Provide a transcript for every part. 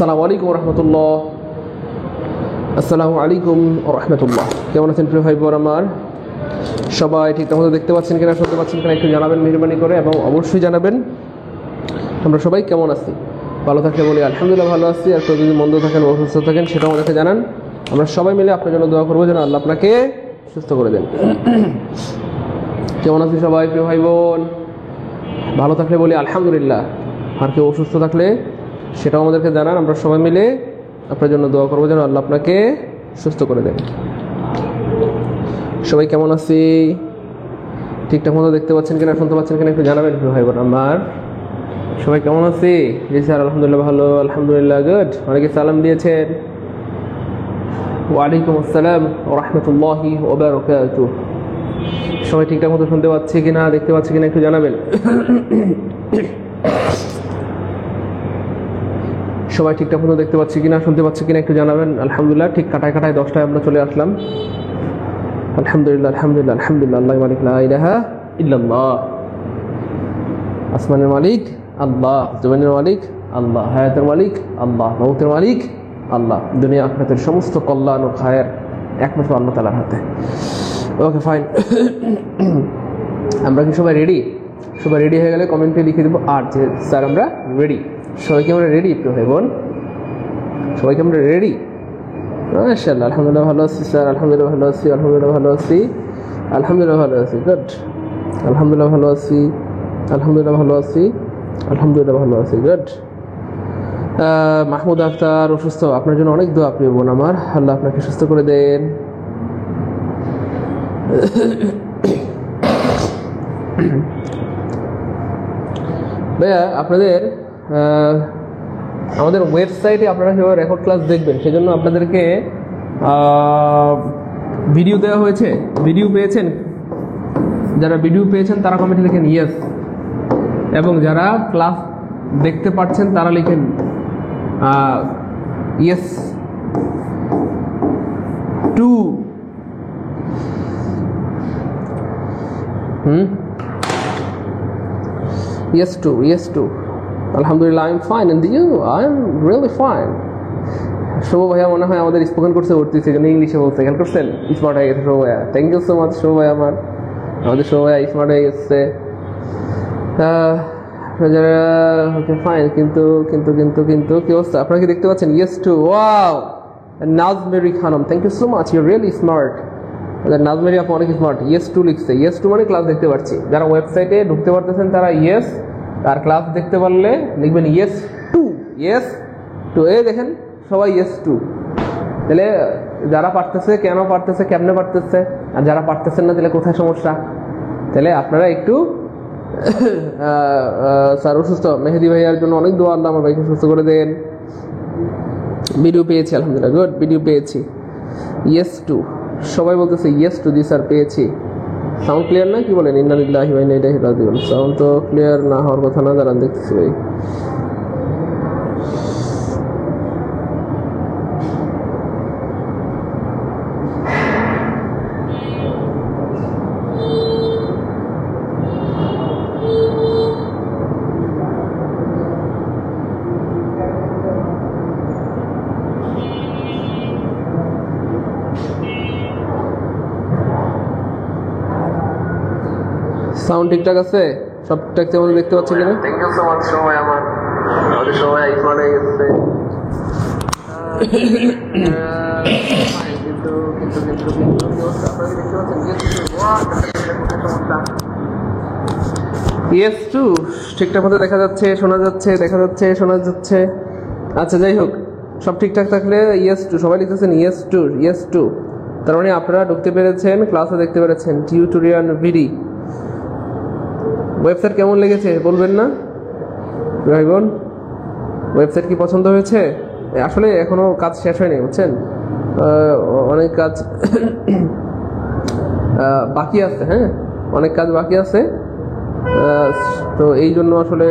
আসসালামু আলাইকুম রহমতুল্লাহ। আসসালামু আলাইকুম রহমতুল্লাহ। কেমন আছেন প্রিয় ভাই বোন আমার? সবাই ঠিকঠাক মতো দেখতে পাচ্ছেন কিনা, শুনতে পাচ্ছেন কিনা একটু জানাবেন মেহরবানি করে, এবং অবশ্যই জানাবেন আমরা সবাই কেমন আছি। ভালো থাকলে বলি আলহামদুলিল্লাহ ভালো আছি, আর কেউ যদি মন্দ থাকেন, অসুস্থ থাকেন, সেটাও আমাদেরকে জানান। আমরা সবাই মিলে আপনার জন্য দোয়া করবো যেন আল্লাহ আপনাকে সুস্থ করে দেন। কেমন আছি সবাই প্রিয় ভাই বোন? ভালো থাকলে বলি আলহামদুলিল্লাহ, আর কেউ অসুস্থ থাকলে সেটাও আমাদেরকে জানান। আমরা সবাই মিলে আপনার জন্য দোয়া করবো যেন আল্লাহ আপনাকে সুস্থ করে দেন। সবাই কেমন আছি? ঠিকঠাক মতো দেখতে পাচ্ছেন কিনা, শুনতে পাচ্ছেন কিনা একটু জানাবেন প্রিয় ভাই বোন আমার। সবাই কেমন আছি? জি স্যার, আলহামদুলিল্লাহ ভালো, আলহামদুলিল্লাহ গুড। অনেকে সালাম দিয়েছেন। ওয়ালাইকুম আসসালাম ওয়া রাহমাতুল্লাহি ওয়া বারাকাতুহু। সবাই ঠিকঠাক মতো শুনতে পাচ্ছি কিনা, দেখতে পাচ্ছি কিনা একটু জানাবেন। সবাই ঠিকঠাক মতো দেখতে পাচ্ছি কিনা, শুনতে পাচ্ছি কিনা একটু জানাবেন। আলহামদুলিল্লাহ, ঠিক কাটায় 10টায় আমরা চলে আসলাম। আলহামদুলিল্লাহ আলহামদুলিল্লাহ আলহামদুলিল্লাহ। আল্লাহু মালিক লা ইলাহা ইল্লাল্লাহ। আসমানের মালিক আল্লাহ, জমিনের মালিক আল্লাহ, হায়াতের মালিক আল্লাহ, মউতের মালিক আল্লাহ। দুনিয়া আখিরাতের সমস্ত কল্যাণ ও খায়ের একমাত্র আল্লাহ তাআলার হাতে। Okay fine. আমরা কি সবাই রেডি? সবাই রেডি হয়ে গেলে কমেন্টে লিখে দেবো আর যে স্যার আমরা রেডি। সবাইকে আমরা রেডি প্রিয় ভাই বোন? সবাইকে আমরা রেডি? মাশাআল্লাহ, আলহামদুলিল্লাহ ভালো আছি স্যার, আলহামদুলিল্লাহ ভালো আছি, আলহামদুলিল্লাহ ভালো আছি, আলহামদুলিল্লাহ ভালো আছি, গুড। আলহামদুলিল্লাহ ভালো আছি, আলহামদুলিল্লাহ ভালো আছি, আলহামদুলিল্লাহ ভালো আছি, গুড। মাহমুদ আখতার অসুস্থ, আপনার জন্য অনেক দোয়া প্রিয় বোন আমার, আল্লাহ আপনাকে সুস্থ করে দেন। ভাইয়া আপনাদের আমাদের ওয়েবসাইটে আপনারা কীভাবে রেকর্ড ক্লাস দেখবেন সেজন্য আপনাদেরকে ভিডিও দেওয়া হয়েছে। ভিডিও পেয়েছেন? যারা ভিডিও পেয়েছেন তারা কমেন্টে লিখেন ইয়েস, এবং যারা ক্লাস দেখতে পাচ্ছেন তারা লিখেন yes too. Yes too, yes too. Alhamdulillah, I'm fine, and you? I'm really fine. শুভ ভাইয়া মনে হয় আমাদের স্পোকেন কোর্সে ভর্তি, সেজন্য ইংলিশে বলতে খেয়াল করছেন। স্মার্ট হয়ে গেছে শুভ ভাইয়া, থ্যাংক ইউ সো মাচ শুভ ভাইয়া। আমাদের শুভ ভাইয়া স্মার্ট হয়ে গেছে। ওকে ফাইন, কিন্তু কিন্তু কিন্তু কিন্তু কি অবস্থা? আপনারা কি দেখতে পাচ্ছেন? Yes too, wow. Nazmeri Khanam, thank you so much, you really smart. Nazmeri আপু অনেক স্মার্ট। ইয়েস টু লিখছে, ইয়েস টু মানে ক্লাস দেখতে পাচ্ছি। যারা ওয়েবসাইটে ঢুকতে পারতেছেন তারা ইয়েস, আর ক্লাস দেখতে পারলে লিখবেন ইয়েস টু, ইয়েস টু। এই দেখেন সবাই ইয়েস টু। তাহলে যারা পারতেছে কেন পারতেছে, কেমনে পারতেছে, আর যারা পারতেছেন না তাহলে কোথায় সমস্যা? তাহলে আপনারা একটু স্যার অসুস্থ, মেহেদি ভাইয়ার জন্য অনেক দোয়া, আল্লাহ আমার ভাইকে সুস্থ করে দেন। ভিডিও পেয়েছি আলহামদুলিল্লাহ, গুড, ভিডিও পেয়েছি। ইয়েস টু, সবাই বলতেছে ইয়েস টু দি স্যার, পেয়েছি। সাউন্ড ক্লিয়ার না? কি বলেন? ইন্না লিল্লাহি ওয়া ইন্না ইলাইহি রাজিউন। সাউন্ড তো ক্লিয়ার না হওয়ার কথা না, দাঁড়ান দেখতেছি ভাই। সাউন্ড ঠিকঠাক আছে? সব ঠিকঠাক তেমন দেখতে পাচ্ছেন কিনা? থ্যাংক ইউ সো মাচ সময় আমার, আমাদের সময় স্মার্ট হয়ে গেছে। কিন্তু কিন্তু কিন্তু কিন্তু কি অবস্থা? আপনারা দেখতে পাচ্ছেন ইয়েস টু ঠিকঠাক মতো দেখা যাচ্ছে, শোনা যাচ্ছে, দেখা যাচ্ছে, শোনা যাচ্ছে। আচ্ছা যাই হোক, সব ঠিকঠাক থাকলে ইয়েস টু, সবাই লিখতেছেন ইয়েস টু, ইয়েস টু। তার মানে আপনারা ঢুকতে পেরেছেন, ক্লাসে দেখতে পেরেছেন। টিউটোরিয়াল ভিডি ওয়েবসাইট কেমন লেগেছে বলবেন না ভাই বোন? ওয়েবসাইট কি পছন্দ হয়েছে? আসলে এখনো কাজ শেষ হয়নি বুঝছেন, অনেক কাজ বাকি আছে। হ্যাঁ, অনেক কাজ বাকি আছে, তো এই জন্য আসলে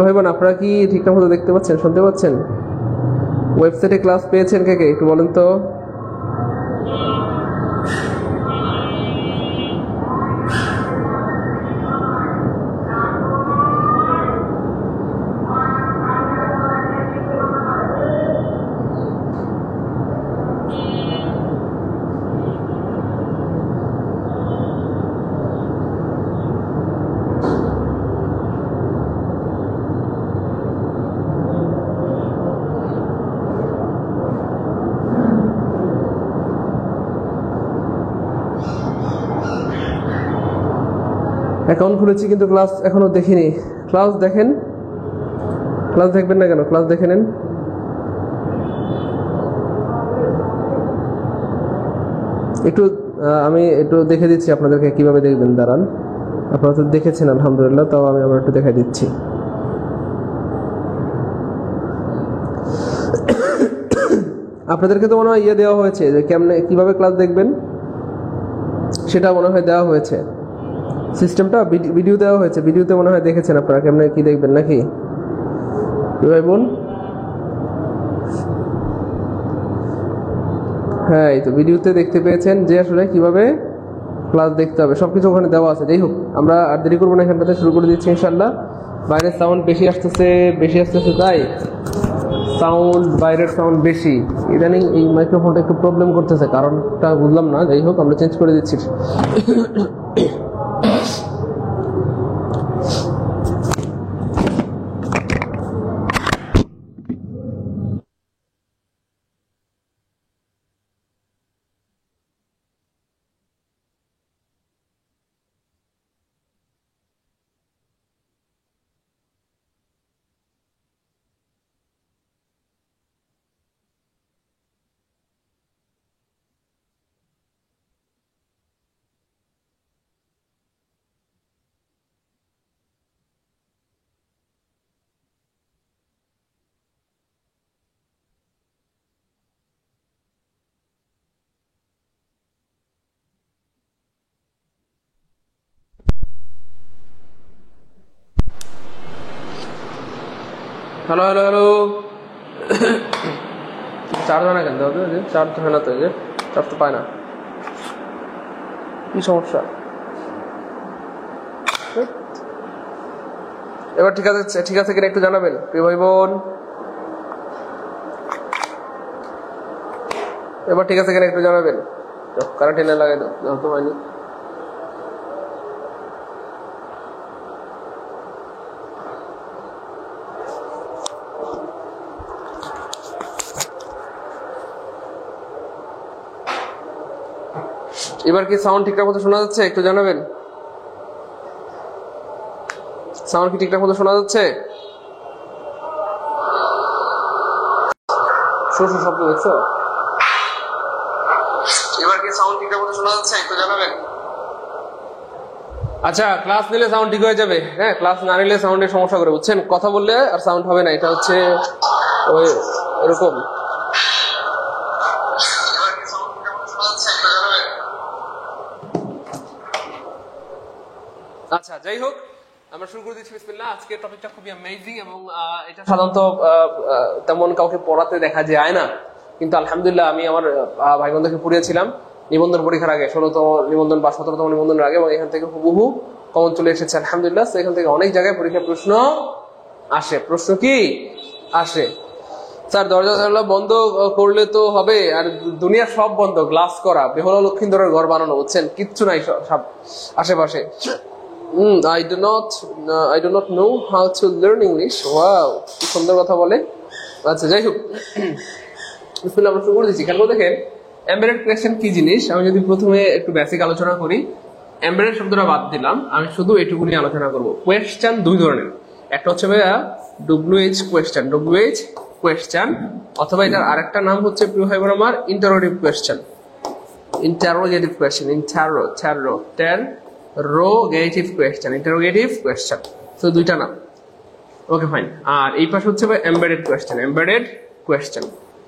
ভাই বোন আপনারা কি ঠিকঠাক মতো দেখতে পাচ্ছেন, শুনতে পাচ্ছেন? ওয়েবসাইটে ক্লাস পেয়েছেন কে কে একটু বলেন তো। অ্যাকাউন্ট খুলেছি কিন্তু ক্লাস এখনো দেখিনি। ক্লাস দেখেন, ক্লাস দেখবেন না কেন? ক্লাস দেখে নেন। একটু আমি একটু দেখে দিচ্ছি আপনাদেরকে কিভাবে দেখবেন, দাঁড়ান। আপনারা তো দেখেছেন আলহামদুলিল্লাহ, তাও আমি আবার একটু দেখাই দিচ্ছি। আপনাদেরকে তো মনে হয় দেওয়া হয়েছে যে কেমনে কিভাবে ক্লাস দেখবেন, সেটা মনে হয় দেওয়া হয়েছে। সিস্টেমটা ভিডিও দেওয়া হয়েছে, ভিডিওতে মনে হয় দেখেছেন আপনারা কেমনে কি দেখবেন, নাকি ভাই বোন? হ্যাঁ, এই তো ভিডিওতে দেখতে পেয়েছেন যে আসলে কিভাবে ক্লাস দেখতে হবে, সবকিছু ওখানে দেওয়া আছে। যাই হোক, আমরা আর দেরি করবো না, এখানটাতে শুরু করে দিচ্ছি ইনশাল্লাহ। বাইরের সাউন্ড বেশি আসতেছে, তাই সাউন্ড, বাইরের সাউন্ড বেশি। ইদানিং এই মাইক্রোফোনটা একটু প্রবলেম করতেছে, কারণটা বুঝলাম না। যাই হোক, আমরা চেঞ্জ করে দিচ্ছি। হ্যালো হ্যালো হ্যালো, চার্জ হয় না কেন? চার্জ হয় না তো, এই যে চার্জ তো পায় না, কি সমস্যা? এবার ঠিক আছে, ঠিক আছে কিনা একটু জানাবেন প্রিয় ভাই বোন। এবার ঠিক আছে কিনা একটু জানাবেন। কারেন্ট এনে লাগাই দাও, তো হয়নি। এবার কি সাউন্ড ঠিকঠাক মতো শোনা যাচ্ছে? একটু জানাবেন। সাউন্ড কি ঠিকঠাক মতো শোনা যাচ্ছে? শব্দ দেখছো? এবার কি সাউন্ড ঠিকঠাক মতো শোনা যাচ্ছে? একটু জানাবেন। আচ্ছা, ক্লাস নিলে সাউন্ড ঠিক হয়ে যাবে। হ্যাঁ, ক্লাস না নিলে সাউন্ডের সমস্যা করে, বুঝছেন? কথা বললে আর সাউন্ড হবে না, এটা হচ্ছে ওই এরকম। আচ্ছা, যাই হোক, আমরা শুরু করে দিচ্ছি। বিসমিল্লাহ। আজকের টপিকটা খুবই অ্যামেজিং এবং এটা সাধারণত তেমন কাউকে পড়াতে দেখা যায় না, কিন্তু আলহামদুলিল্লাহ আমি আমার ভাই বোনদেরকে পড়িয়েছিলাম নিবন্ধন পরীক্ষার আগে, 16তম নিবন্ধন বা 17তম নিবন্ধনের আগে, এবং এখান থেকে হুবহু কমন চলে এসেছে আলহামদুলিল্লাহ। তো এখান থেকে অনেক জায়গায় পরীক্ষার প্রশ্ন আসে। প্রশ্ন কি আসে? স্যার, দরজা জানালা বন্ধ করলে তো হবে, আর দুনিয়া সব বন্ধ, গ্লাস করা, বেহুলা লক্ষিন্দরের ঘর বানানো, বুঝছেন? কিচ্ছু নাই সব আশেপাশে। I do not know how to learn English. Wow, কি সুন্দর কথা বলে। আচ্ছা, যাই হোক, বিসমিল্লাহ, আমরা শুরু করে দিচ্ছি। কেন দেখেন, এমবেডেড কোয়েশ্চেন কি জিনিস, আমি যদি প্রথমে একটু বেসিক আলোচনা করি। এমবেডেড শব্দটা বাদ দিলাম, আমি শুধু এটুকু নিয়ে আলোচনা করব। কোয়েশ্চেন দুই ধরনের, একটা হচ্ছে ভাইয়া WH কোয়েশ্চেন, অথবা এটার আরেকটা নাম হচ্ছে প্রিয় ভাই বোন আমার ইন্টারোগেটিভ কোয়েশ্চেন। ইন্টারোগেটিভ কোয়েশ্চেন, তো দুইটা নাম। ওকে, ফাইন। আর এই পাশে হচ্ছে এমবেডেড কোয়েশ্চেন।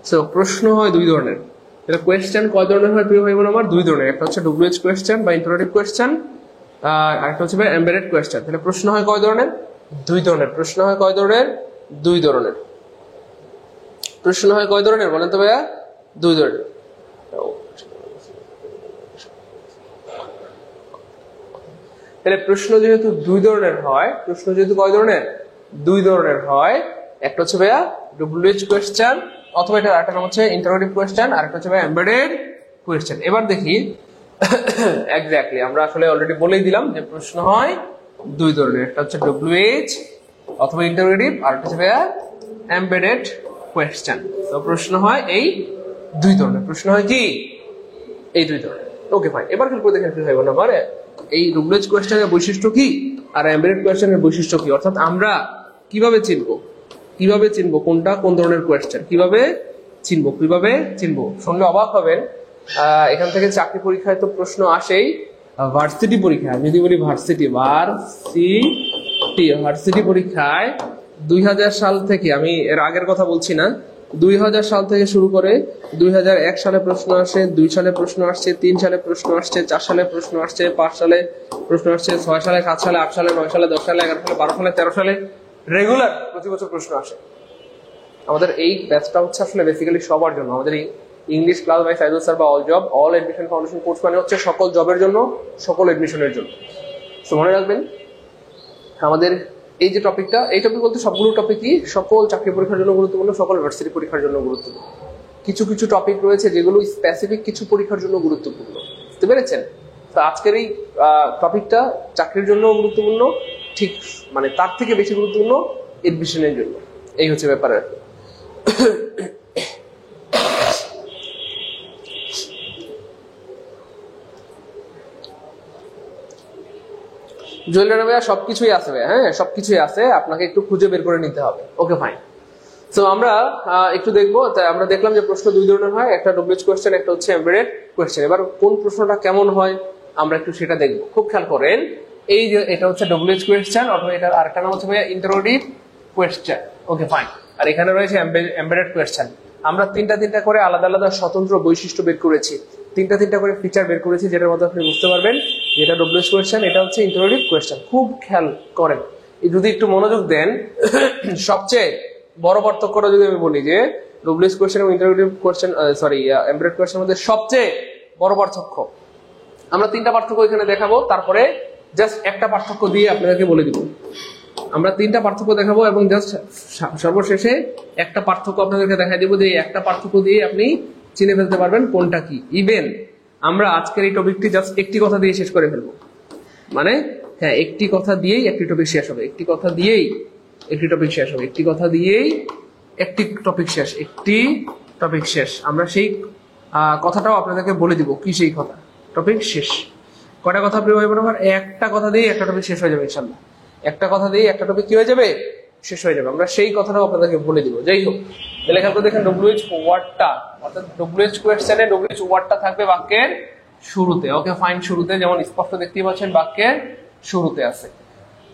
সো প্রশ্ন হয় দুই ধরনের। এটা কোয়েশ্চেন কয় ধরনের হয় প্রিয় ভাই বোন আমার? দুই ধরনের। একটা হচ্ছে WH কোয়েশ্চেন বা ইন্টারোগেটিভ কোয়েশ্চেন, আর একটা হচ্ছে এমবেডেড কোয়েশ্চেন। তাহলে প্রশ্ন হয় কয় ধরনের? দুই ধরনের। প্রশ্ন হয় কয় ধরনের? দুই ধরনের। প্রশ্ন হয় কয় ধরনের বলেন তো ভাইয়া? দুই ধরনের। তাহলে প্রশ্ন যেহেতু দুই ধরনের হয়, প্রশ্ন যেহেতু কয় ধরনের? দুই ধরনের হয়। একটা হচ্ছে ভাইয়া WH কোয়েশ্চেন, অথবা এটা আরেকটা নাম হচ্ছে ইন্টারোগেটিভ কোয়েশ্চেন, আর একটা হচ্ছে ভাইয়া এমবেডেড কোয়েশ্চেন। এবার দেখি, এক্স্যাক্টলি আমরা আসলে অলরেডি বলেই দিলাম যে প্রশ্ন হয় দুই ধরনের। একটা হচ্ছে WH অথবা ইন্টারোগেটিভ, আর একটা হচ্ছে ভাইয়া এমবেডেড কোয়েশ্চেন। তো প্রশ্ন হয় এই দুই ধরনের। প্রশ্ন হয় কি? এই দুই ধরনের। ওকে, ফাইন। এবার খেয়াল করে দেখেন কি হয় না, এই ডব্লিউএইচ কোয়েশ্চেনের বৈশিষ্ট্য কি আর এমবেডেড কোয়েশ্চেনের বৈশিষ্ট্য কি, অর্থাৎ আমরা কিভাবে চিনবো কোনটা কোন ধরনের কোয়েশ্চেন, কিভাবে চিনবো। শুনলে অবাক হবেন, এখান থেকে চাকরি পরীক্ষায় তো প্রশ্ন আসেই, ভার্সিটি পরীক্ষায় যদি বলি ভার্সিটি পরীক্ষায় 2000 সাল থেকে, আমি এর আগের কথা বলছি না, 2000 সাল থেকে শুরু করে 2001 সালে প্রশ্ন আসে, 2 সালে প্রশ্ন আসছে, 3 সালে প্রশ্ন আসছে, 4 সালে প্রশ্ন আসছে, 5 সালে প্রশ্ন আসছে, 6 সালে, 7 সালে, 8 সালে, 9 সালে, 10 সালে, 11 সালে, 12 সালে, 13 সালে রেগুলার প্রতি বছর প্রশ্ন আসে। আমাদের এই ব্যাচটা হচ্ছে আসলে বেসিক্যালি সবার জন্য। আমাদের এই English class by Saidul sir বা all job, all admission foundation course মানে হচ্ছে সকল জবের জন্য, সকল এডমিশনের জন্য। তো মনে রাখবেন আমাদের এই যে টপিকটা, এই টপিক বলতে সবগুলো টপিকই সকল চাকরি পরীক্ষার জন্য গুরুত্বপূর্ণ, সকল ভার্সিটি পরীক্ষার জন্য গুরুত্বপূর্ণ। কিছু কিছু টপিক রয়েছে যেগুলো স্পেসিফিক কিছু পরীক্ষার জন্য গুরুত্বপূর্ণ, বুঝতে পেরেছেন? তো আজকের এই টপিকটা চাকরির জন্য গুরুত্বপূর্ণ, ঠিক মানে তার থেকে বেশি গুরুত্বপূর্ণ এডমিশনের জন্য। এই হচ্ছে ব্যাপার আর কি। জুয়েলারি ভাইয়া সবকিছুই আছে ভাইয়া, হ্যাঁ সবকিছুই আছে, আপনাকে একটু খুঁজে বের করে নিতে হবে। Okay fine. তো আমরা একটু দেখবো, তাই আমরা দেখলাম যে প্রশ্ন দুই ধরনের হয়, একটা ডব্লিউএইচ কোয়েশ্চেন, একটা হচ্ছে এমবেডেড কোয়েশ্চেন। এবার কোন প্রশ্নটা কেমন হয় আমরা একটু সেটা দেখবো। খুব খেয়াল করেন, এই যে এটা হচ্ছে ডব্লিউএইচ কোয়েশ্চেন, অথবা এটার আরেকটা নাম হচ্ছে ভাইয়া ইন্টারোগেটিভ কোয়েশ্চেন। Okay fine. আর এখানে রয়েছে এমবেডেড কোয়েশ্চেন। আমরা তিনটা করে আলাদা আলাদা স্বতন্ত্র বৈশিষ্ট্য বের করেছি, তিনটা করে ফিচার বের করেছি, যেটার মধ্যে আপনি বুঝতে পারবেন যেটা ডব্লিউএইচ কোয়েশ্চেন, এটা হচ্ছে ইন্টারোগেটিভ কোয়েশ্চেন। খুব খেয়াল করেন, যদি একটু মনোযোগ দেন, সবচেয়ে বড় পার্থক্যটা যদি আমি বলি যে ডব্লিউএইচ কোয়েশ্চেন এবং ইন্টারোগেটিভ কোয়েশ্চেন, এমবেডেড কোয়েশ্চেনের মধ্যে সবচেয়ে বড় পার্থক্য, আমরা তিনটা পার্থক্য এখানে দেখাবো, তারপরে জাস্ট একটা পার্থক্য দিয়ে আপনাদেরকে বলে দিব। আমরা তিনটা পার্থক্য দেখাবো এবং জাস্ট সর্বশেষে একটা পার্থক্য আপনাদেরকে দেখাই দিব, যে একটা পার্থক্য দিয়ে আপনি চিনে ফেলতে পারবেন কোনটা কি। ইভেন আমরা আজকের এই টপিকটি জাস্ট একটি কথা দিয়ে শেষ করে ফেলবো, মানে হ্যাঁ একটি কথা দিয়েই একটি টপিক শেষ হবে, একটি কথা দিয়েই একটি টপিক শেষ হবে, একটি কথা দিয়েই একটি টপিক শেষ, একটি টপিক শেষ। আমরা সেই কথাটাও আপনাদেরকে বলে দিব কি সেই কথা, টপিক শেষ। কয়টা কথা প্রিয় ভাই বোনেরা? একটা কথা দিয়েই একটা টপিক শেষ হয়ে যাবে ইনশাআল্লাহ, একটা কথা দিয়েই একটা টপিক কি হয়ে যাবে, শেষ হয়ে যাবে। আমরা সেই কথাটাও আপনাদেরকে বলে দিব। যাই হোক, তাহলে এখানে দেখেন ডব্লিউএইচ ওয়ার্ডটা, অর্থাৎ ডব্লিউএইচ কোয়েশ্চেনে ডব্লিউএইচ ওয়ার্ডটা থাকবে বাক্যের শুরুতে। ওকে ফাইন, শুরুতে, যেমন স্পষ্ট দেখতেই পাচ্ছেন বাক্যের শুরুতে আছে।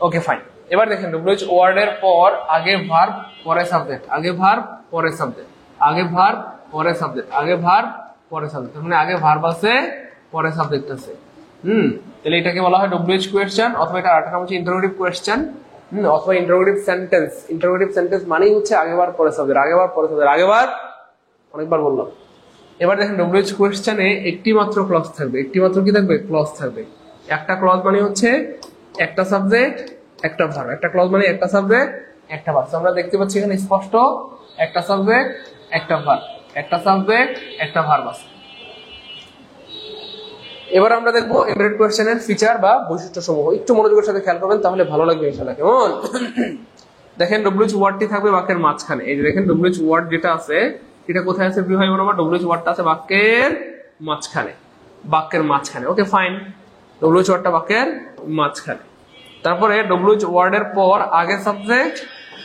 Okay fine. এবার দেখেন ডব্লিউএইচ ওয়ার্ডের পর আগে ভার্ব পরে সাবজেক্ট, আগে ভার্ব পরে সাবজেক্ট, আগে ভার্ব পরে সাবজেক্ট, আগে ভার্ব পরে সাবজেক্ট, মানে আগে ভার্ব আছে পরে সাবজেক্ট আছে। তাহলে এটাকে বলা হয় ডব্লিউএইচ কোয়েশ্চেন, অথবা এটা আরেকটা নাম হচ্ছে ইন্টারোগেটিভ কোয়েশ্চেন, অথবা ইন্টারোগেটিভ সেন্টেন্স। ইন্টারোগেটিভ সেন্টেন্স মানেই হচ্ছে আগেবার পরে সাবজেক্ট, আগেবার পরে সাবজেক্ট, আগেবার, অনেকবার বললাম। এবার দেখেন ডব্লিউএইচ কোয়েশ্চেনে একটি মাত্র ক্লজ থাকবে, একটি মাত্র কি থাকবে, ক্লজ থাকবে। একটা ক্লজ মানে হচ্ছে একটা সাবজেক্ট একটা ভার্ব, একটা ক্লজ মানে একটা সাবজেক্ট একটা ভার্ব। আমরা দেখতে পাচ্ছি এখানে স্পষ্ট একটা সাবজেক্ট একটা ভার্ব, একটা সাবজেক্ট একটা ভার্ব আছে। এবার আমরা দেখবো এমবেডেড কোয়েশ্চেনের ফিচার বা বৈশিষ্ট্য সমূহ। একটু মনোযোগের সাথে খেয়াল করবেন, তাহলে ভালো লাগবে ইনশাআল্লাহ। কেমন? দেখেন ডব্লিউএইচ ওয়ার্ডটি থাকবে বাক্যের মাঝখানে। এই যে দেখেন ডব্লিউএইচ ওয়ার্ড যেটা আছে, এটা কোথায় আছে প্রিয় ভাই বোনেরা? ডব্লিউএইচ ওয়ার্ডটা আছে বাক্যের মাঝখানে, বাক্যের মাঝখানে। ওকে ফাইন, ডব্লিউএইচ ওয়ার্ডটা বাক্যের মাঝখানে। তারপরে ডব্লিউএইচ ওয়ার্ডের পর আগে সাবজেক্ট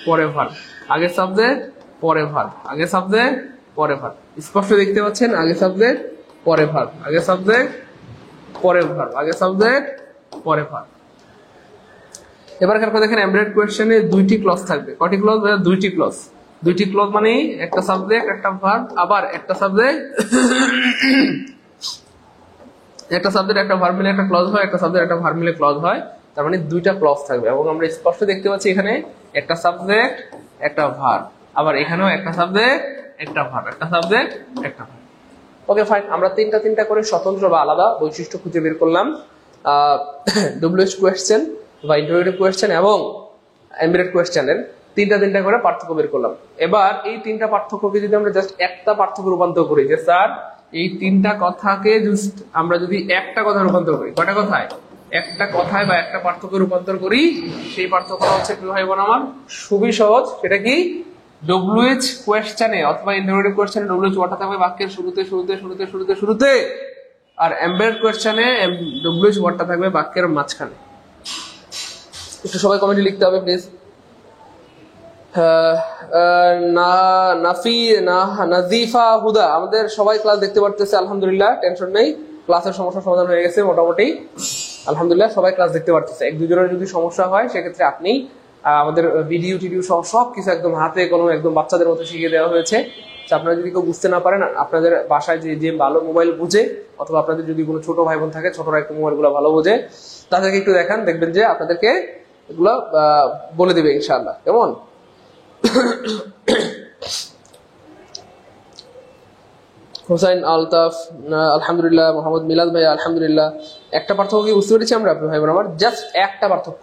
পরে ভার্ব, আগে সাবজেক্ট পরে ভার্ব, আগে সাবজেক্ট পরে ভার্ব। স্পষ্ট দেখতে পাচ্ছেন, আগে সাবজেক্ট পরে ভার্ব, আগে সাবজেক্ট পরে ভার্ব, আগে সাবজেক্ট পরে ভার্ব। এবার খেয়াল করে দেখেন এমবেডেড কোয়েশ্চেনে দুইটি ক্লজ থাকবে। কয়টি ক্লজ? দুইটি ক্লজ। দুইটি ক্লজ মানে একটা সাবজেক্ট একটা ভার্ব, আবার একটা সাবজেক্ট একটা সাবজেক্ট একটা ভার্ব মিলে একটা ক্লজ হয়, একটা সাবজেক্ট একটা ভার্ব মিলে ক্লজ হয়। তার মানে দুইটা ক্লজ থাকবে, এবং আমরা স্পষ্ট দেখতে পাচ্ছি এখানে একটা সাবজেক্ট একটা ভার্ব, আবার এখানেও একটা সাবজেক্ট একটা ভার্ব, একটা সাবজেক্ট একটা ভার্ব। ওকে ফাইন, আমরা তিনটা করে স্বতন্ত্র বা আলাদা বৈশিষ্ট্য খুঁজে বের করলাম ডব্লিউএইচ কোয়েশ্চেন বা ইন্টারোগেটিভ কোয়েশ্চেন এবং এমবেডেড কোয়েশ্চেনের তিনটা করে পার্থক্য বের করলাম। এবার এই তিনটা পার্থক্যকে যদি আমরা জাস্ট একটা পার্থক্য রূপান্তর করি, যে স্যার এই তিনটা কথাকে জাস্ট আমরা যদি একটা কথা রূপান্তর করি, কয়টা কথায়? একটা কথায় বা একটা পার্থক্য রূপান্তর করি, সেই পার্থক্যটা হচ্ছে প্রিয় ভাই বোন আমার খুবই সহজ। সেটা কি? ডব্লিউএইচ কোয়েশ্চেনে অথবা ইন্টারোগেটিভ কোয়েশ্চেনে ডব্লিউএইচ ওয়ার্ডটা থাকবে বাক্যের শুরুতে শুরুতে শুরুতে শুরুতে শুরুতে, আর এমবেডেড কোয়েশ্চেনে ডব্লিউএইচ ওয়ার্ডটা থাকবে বাক্যের মাঝখানে। একটু সবাই কমেন্টে লিখতে হবে প্লিজ। নাজিফা হুদা, আমাদের সবাই ক্লাস দেখতে পারতেছে আলহামদুলিল্লাহ, টেনশন নেই, ক্লাসের সমস্যার সমাধান হয়ে গেছে মোটামুটি আলহামদুলিল্লাহ, সবাই ক্লাস দেখতে পারতেছে। এক দুজনের যদি সমস্যা হয় সেক্ষেত্রে আপনি আমাদের ভিডিও টিডিও সব কিছু একদম হাতে কলমে একদম বাচ্চাদের মতো শিখিয়ে দেওয়া হয়েছে। আপনারা যদি কেউ বুঝতে না পারেন, আপনাদের বাসায় যে ভালো মোবাইল বুঝে, অথবা আপনাদের যদি কোনো ছোট ভাই বোন থাকে, ছোটরা একটু মোবাইলগুলো ভালো বোঝে, তাদেরকে একটু দেখান, দেখবেন যে আপনাদেরকে এগুলো বলে দিবে ইনশাআল্লাহ। কেমন? হোসাইন আলতাফ আলহামদুলিল্লাহ, মোহাম্মদ মিলাদ ভাই আলহামদুলিল্লাহ। একটা পার্থক্য কি বুঝতে পেরেছি আমরা ভাই বোন আমার? জাস্ট একটা পার্থক্য,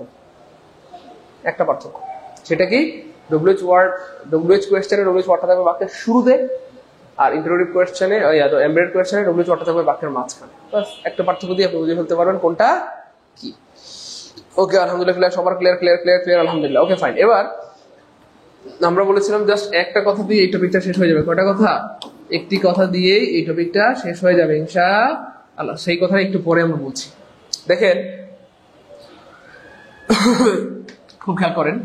একটা পার্থক্য। সেটা কি? ডব্লিউএইচ কোয়েশ্চেনে ডব্লিউএইচ ওয়ার্ডটা থাকবে বাক্যের শুরুতে, আর ইন্টারোগেটিভ কোয়েশ্চেনে এমবেডেড কোয়েশ্চেনে ডব্লিউএইচ ওয়ার্ডটা থাকবে বাক্যের মাঝখানে। বাস একটা পার্থক্য দিয়ে আপনি বুঝে ফেলতে পারবেন কোনটা কি। ওকে আলহামদুলিল্লাহ, সবার ক্লিয়ার আলহামদুলিল্লাহ। Okay fine. এবার আমরা বলেছিলাম জাস্ট একটা কথা দিয়ে এই টপিকটা শেষ হয়ে যাবে। কয়টা কথা? একটি কথা দিয়ে এই টপিকটা শেষ হয়ে যাবে ইনশাআল্লাহ। সেই কথা একটু পরে আমরা বলছি। দেখেন, খুব খেয়াল করেন,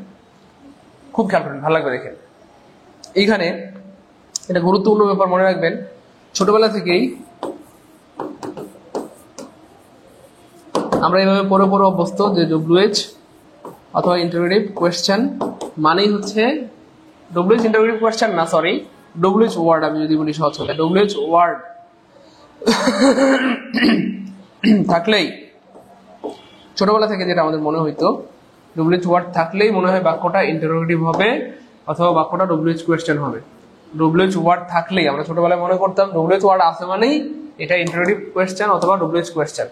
ভালো লাগবে দেখেন। এইখানে এটা গুরুত্বপূর্ণ ব্যাপার মনে রাখবেন, ছোটবেলা থেকেই আমরা এইভাবে পরে অভ্যস্ত যে ডব্লিউএইচ অথবা ইন্টারোগেটিভ কোয়েশ্চেন মানেই হচ্ছে ডব্লিউএইচ ইন্টারোগেটিভ কোয়েশ্চেন না, সরি, ডব্লিউএইচ ওয়ার্ড। আমি যদি বলি সহজ হবে, ডব্লিউএইচ ওয়ার্ড থাকলেই, ছোটবেলা থেকে যেটা আমাদের মনে হইতো, ডব্লিউএইচ ওয়ার্ড থাকলেই মনে হয় বাক্যটা ইন্টারোগেটিভ হবে অথবা বাক্যটা ডব্লিউএইচ কোয়েশ্চেন হবে। ডব্লিউএইচ ওয়ার্ড থাকলেই আমরা ছোটবেলায় মনে করতাম ডব্লিউএইচ ওয়ার্ড আছে মানেই এটা ইন্টারোগেটিভ কোয়েশ্চেন অথবা ডব্লিউএইচ কোয়েশ্চেন,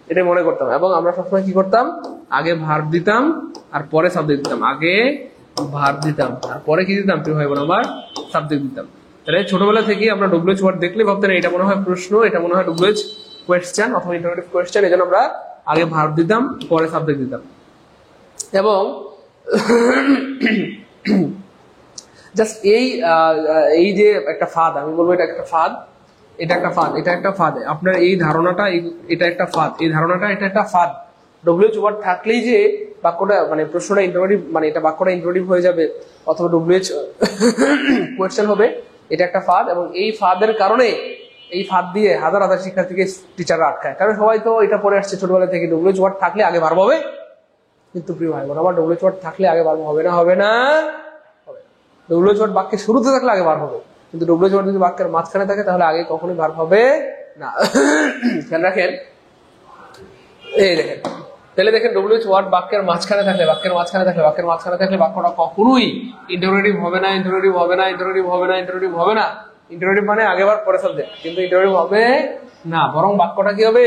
এটাই মনে করতাম। এবং আমরা সবসময় কি করতাম? আগে ভার্ব দিতাম আর পরে সাবজেক্ট দিতাম। আগে ভার্ব দিতাম আর পরে কি দিতাম? তুই ভাই বোন আমার সাবজেক্ট দিতাম। তাহলে ছোটবেলা থেকেই আমরা ডব্লিউএইচ ওয়ার্ড দেখলে ভাবতেন এটা মনে হয় প্রশ্ন, এটা মনে হয় ডব্লিউএইচ কোয়েশ্চেন অথবা ইন্টারোগেটিভ কোয়েশ্চেন, এই জন্য আমরা আগে ভার্ব দিতাম পরে সাবজেক্ট দিতাম। এবং জাস্ট এই যে একটা ফাঁদ, আমি বলবো এটা একটা ফাঁদ, এটা একটা ফাঁদ। আপনার এই ধারণাটা, এটা একটা ফাঁদ, এই ধারণাটা এটা একটা ফাঁদ। ডব্লিউএইচ ওয়ার্ড থাকলেই যে বাক্যটা মানে প্রশ্নটা ইন্টারোগেটিভ, মানে এটা বাক্যটা ইন্টারোগেটিভ হয়ে যাবে অথবা ডব্লিউএইচ কোয়েশ্চেন হবে, এটা একটা ফাঁদ। এবং এই ফাঁদের কারণে, এই ফাঁদ দিয়ে হাজার শিক্ষার্থীকে টিচাররা আটকায়। কারণ সবাই তো এটা পড়ে আসছে ছোটবেলা থেকে, ডব্লিউএইচ ওয়ার্ড থাকলে আগে ভার্ব হবে। কিন্তু প্রিয় ভাই বোন আমার, ডব্লিউএইচ ওয়ার্ড থাকলে আগে ভার্ব হবে না? হবে না। ডব্লিউএইচ ওয়ার্ড বাক্যের শুরুতে থাকলে আগে ভার্ব হবে, কিন্তু ডব্লিউএইচ ওয়ার্ড যদি বাক্যের মাঝখানে থাকে তাহলে আগে কখনোই ভার্ব হবে না। খেয়াল রাখেন, এই দেখেন, তাহলে দেখেন ডব্লিউএইচ ওয়ার্ড বাক্যের মাঝখানে থাকলে বাক্যটা কখনোই ইন্টারোগেটিভ হবে না। ইন্টারোগেটিভ মানে আগে ভার্ব পরে সাবজেক্ট, কিন্তু ইন্টারোগেটিভ হবে না। বরং বাক্যটা কি হবে?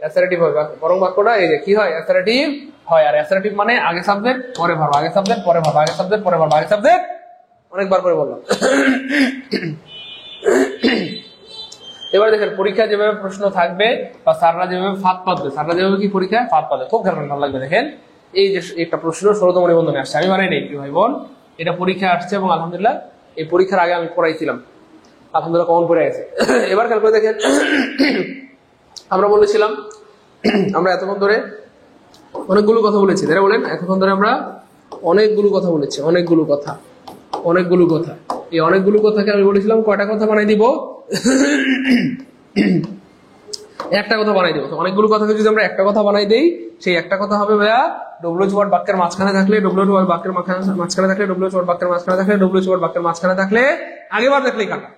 অ্যাসারেটিভ হবে। বরং বাক্যটা এই যে কি হয়? অ্যাসারেটিভ হয়। আর অ্যাসারেটিভ মানে আগে সাবজেক্ট পরে ভার্ব, আগে সাবজেক্ট পরে ভার্ব, আগে সাবজেক্ট পরে ভার্ব, আগে সাবজেক্ট, অনেকবার করে বললাম। এবার দেখেন পরীক্ষা যেভাবে প্রশ্ন থাকবে বা স্যাররা যেভাবে ফাঁদ পাতবে, স্যাররা যেভাবে কি পরীক্ষায় ফাঁদ পাবে, খুব খেয়াল ভালো লাগবে। দেখেন এই যে একটা প্রশ্ন 16তম নিবন্ধনে আসছে, আমি বানাই নেই ভাই বোন, এটা পরীক্ষা আসছে এবং আলহামদুলিল্লাহ এই পরীক্ষার আগে আমি পড়াইছিলাম, আলহামদুলিল্লাহ কমন পড়ে গেছে। এবার খেয়াল করে দেখেন, আমরা বলেছিলাম, আমরা এতক্ষণ ধরে অনেকগুলো কথা বলেছি, তারা বলেন এতক্ষণ ধরে আমরা অনেকগুলো কথা বলেছি, অনেকগুলো কথা। এই অনেকগুলো কথাকে আমি বলেছিলাম কয়টা কথা বানাই দিব? একটা কথা বানাই দিব। তো অনেকগুলো কথাকে যদি আমরা একটা কথা বানাই দেই, সেই একটা কথা হবে ভাইয়া ডব্লিউএইচ ওয়ার্ড বাক্যের মাঝখানে থাকলে, ডব্লিউএইচ ওয়ার্ড বাক্যের মাঝখানে থাকলে, ডব্লিউএইচ ওয়ার্ড বাক্যের মাঝখানে থাকলে, ডব্লিউএইচ ওয়ার্ড বাক্যের মাঝখানে থাকলে, আগেবার দেখলেই কাটা।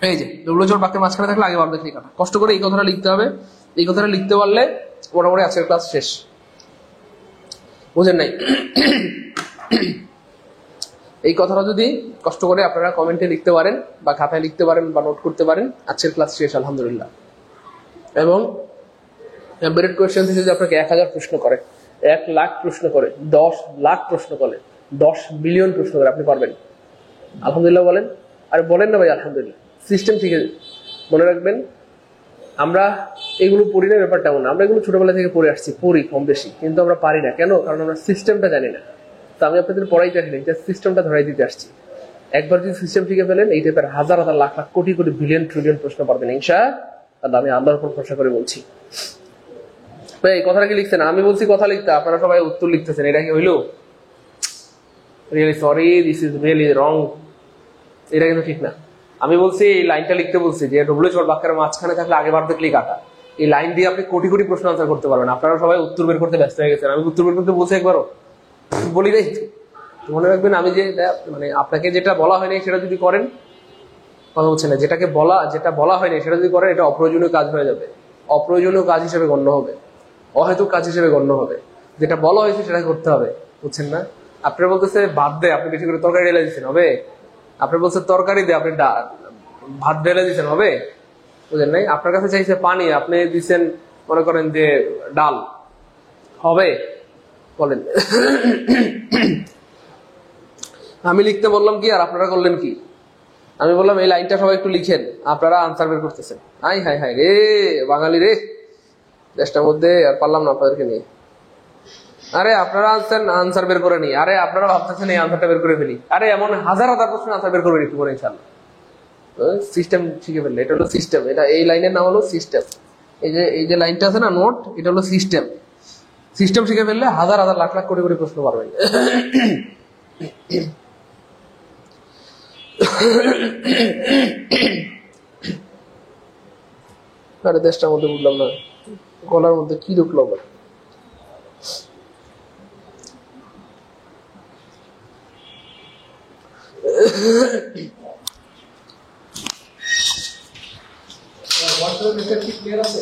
এই যে ডব্লিউএইচ ওয়ার্ড বাক্যের মাঝখানে থাকলে আগেবার দেখলেই কাটা। কষ্ট করে এই কথাটা লিখতে হবে। এই কথাটা লিখতে পারলে মোটামুটি আজকের ক্লাস শেষ। বুঝেন নাই? এই কথাটা যদি কষ্ট করে আপনারা কমেন্টে লিখতে পারেন বা খাতায় লিখতে পারেন বা নোট করতে পারেন, আজকের ক্লাস শেষ আলহামদুলিল্লাহ। এবং এমবেডেড কোয়েশ্চেন থেকে যদি আপনাকে 1000 প্রশ্ন করে, 1 লাখ প্রশ্ন করে, 10 লাখ প্রশ্ন করে, 10 বিলিয়ন প্রশ্ন করে, আপনি পারবেন আলহামদুলিল্লাহ বলেন। আর বলেন না ভাই আলহামদুলিল্লাহ। সিস্টেম থেকে মনে রাখবেন, আমরা এগুলো পড়ি না, ব্যাপারটা এমন না। আমরা এগুলো ছোটবেলা থেকে পড়ে আসছি, পড়ি কম বেশি, কিন্তু আমরা পারি না। কেন? কারণ আমরা সিস্টেমটা জানি না। তো আমি আপনাদের পড়াইতে আসিনি, সিস্টেমটা ধরাই দিতে আসছি। একবার যদি সিস্টেম শিখে ফেলেন এই টাইপের হাজার হাজার লাখ লাখ কোটি কোটি বিলিয়ন ট্রিলিয়ন প্রশ্ন পারবেন ইনশাআল্লাহ। আমি আল্লাহর উপর ভরসা করে বলছি। এই কথাটা কি লিখছেন? আমি বলছি কথা লিখতে, আপনারা সবাই উত্তর লিখতেছেন, এটা কি হইলো? Really sorry, this is really wrong. এটা কিন্তু ঠিক না। আমি বলছি এই লাইনটা লিখতে বলছি যে ডব্লিউ চট বাক্যের মাঝখানে থাকলে আগে বার দেখলেই কাটা। এই লাইন দিয়ে আপনি কোটি কোটি প্রশ্ন আনসার করতে পারবেন। আপনারা সবাই উত্তর বের করতে ব্যস্ত হয়ে গেছেন। আমি উত্তর বের করতে বলছি একবারও বলি নাই। মনে রাখবেন আমি যে মানে আপনাকে যেটা বলা হয়নি সেটা যদি করেন, কথা বলছে না, যেটা বলা হয়নি সেটা যদি করেন এটা অপ্রয়োজনীয় কাজ হয়ে যাবে, অপ্রয়োজনীয় কাজ হিসেবে গণ্য হবে, অহেতুক কাজ হিসেবে গণ্য হবে। যেটা বলা হয়েছে সেটা করতে হবে, বুঝছেন না? আপনারা বলতেছে ভাত দে, আপনি বেশি করে তরকারি ঢেলে দিচ্ছেন, হবে? আপনি বলছে তরকারি দে, আপনি ভাত ঢেলে দিচ্ছেন, হবে? বুঝলেন নাই? আপনার কাছে চাইছে পানি, আপনি দিচ্ছেন মনে করেন যে ডাল, হবে? বলেন। আমি লিখতে বললাম কি আর আপনারা করলেন কি? আমি বললাম এই লাইনটা সবাই একটু লিখেন, আপনারা আনসার বের করতেছেন। হাই হাই হাই রে বাঙালি রে, দেশটার মধ্যে আর পারলাম না আপনাদেরকে নিয়ে। আরে আপনারা আনসার বের করে নি, আরে আপনারা ভাবতেছেন এই আনসারটা বের করে ফেলি, আরে এমন হাজার হাজার প্রশ্ন আনসার বের করবেন একটু করে ইনশাআল্লাহ। সিস্টেম শিখে ফেললে, এটা হলো সিস্টেম, এটা এই লাইনের নাম হলো সিস্টেম। এই যে লাইনটা আছে না নোট, এটা হলো সিস্টেম। সিস্টেম শিখে ফেললে হাজার হাজার লাখ লাখ কোটি কোটি প্রশ্ন পারবেন। আরে দেশটার মধ্যে বুঝলাম না, গলার মধ্যে কি ঢুকলো আবার? ক্লিয়ার আছে?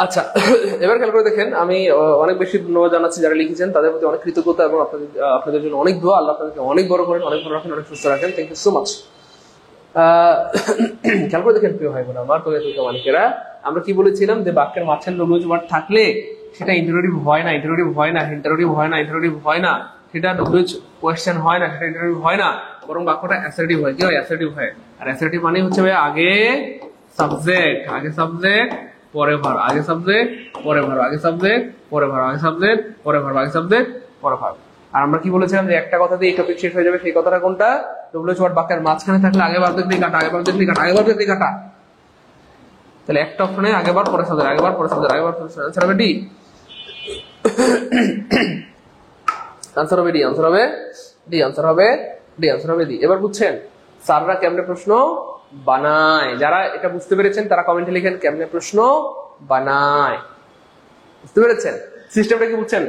আচ্ছা, এবার খেয়াল করে দেখেন, আমি অনেক বেশি ধন্যবাদ জানাচ্ছি যারা লিখেছেন, তাদের প্রতি অনেক কৃতজ্ঞতা এবং আপনাদের জন্য অনেক দোয়া। আল্লাহ আপনাদেরকে অনেক বড় করেন, অনেক ভালো রাখেন, অনেক সুস্থ রাখেন। Thank you so much. খেয়াল করে দেখেন প্রিয় ভাই বোন আমার, মালিকেরা, আমরা কি বলেছিলাম যে বাক্যের মাঝখানে ডব্লিউ ওয়ার্ড থাকলে সেটা ইন্টারোগেটিভ হয় না, ইন্টারোগেটিভ হয় না, ইন্টারোগেটিভ হয় না, ইন্টারোগেটিভ হয় না, সেটা ডব্লিউ কোয়েশ্চেন হয় না, সেটা ইন্টারোগেটিভ হয় না, বরং বাক্যটা অ্যাসার্টিভ হয়। কি হয়? অ্যাসার্টিভ হয়। আর অ্যাসার্টিভ মানে হচ্ছে ভাই আগে সাবজেক্ট, আগে সাবজেক্ট পরে ভার্ব, আগে সাবজেক্ট পরে ভার্ব, আগে সাবজেক্ট পরে ভার্ব, আগে সাবজেক্ট পরে ভার্ব, আগে সাবজেক্ট পরে ভার্ব। আর আমরা কি বলেছিলাম যে একটা কথা দিয়ে এই টপিক শেষ হয়ে যাবে, সেই কথাটা কোনটা? ডব্লিউ ওয়ার্ড বাক্যের মাঝখানে থাকলে আগে ভার্ব দেখলেই কাটা, আগে ভার্ব দেখলেই কাটা, আগে ভার্ব দেখলেই কাটা। তাহলে একটা অপশনে আগে ভার্ব পরে সাবজেক্ট, আগে ভার্ব পরে সাবজেক্ট, আগে ভার্ব পরে সাবজেক্ট। আনসার হবে ডি। আনসার হবে ডি, আনসার হবে ডি, আনসার হবে ডি, আনসার হবে ডি। এবার বুঝছেন স্যাররা কেমনে প্রশ্ন বানায়? যারা এটা বুঝতে পেরেছেন তারা কমেন্টে লিখেন কেমনে প্রশ্ন বানায়। বুঝতে পেরেছেন সিস্টেমটা কি? বুঝছেন?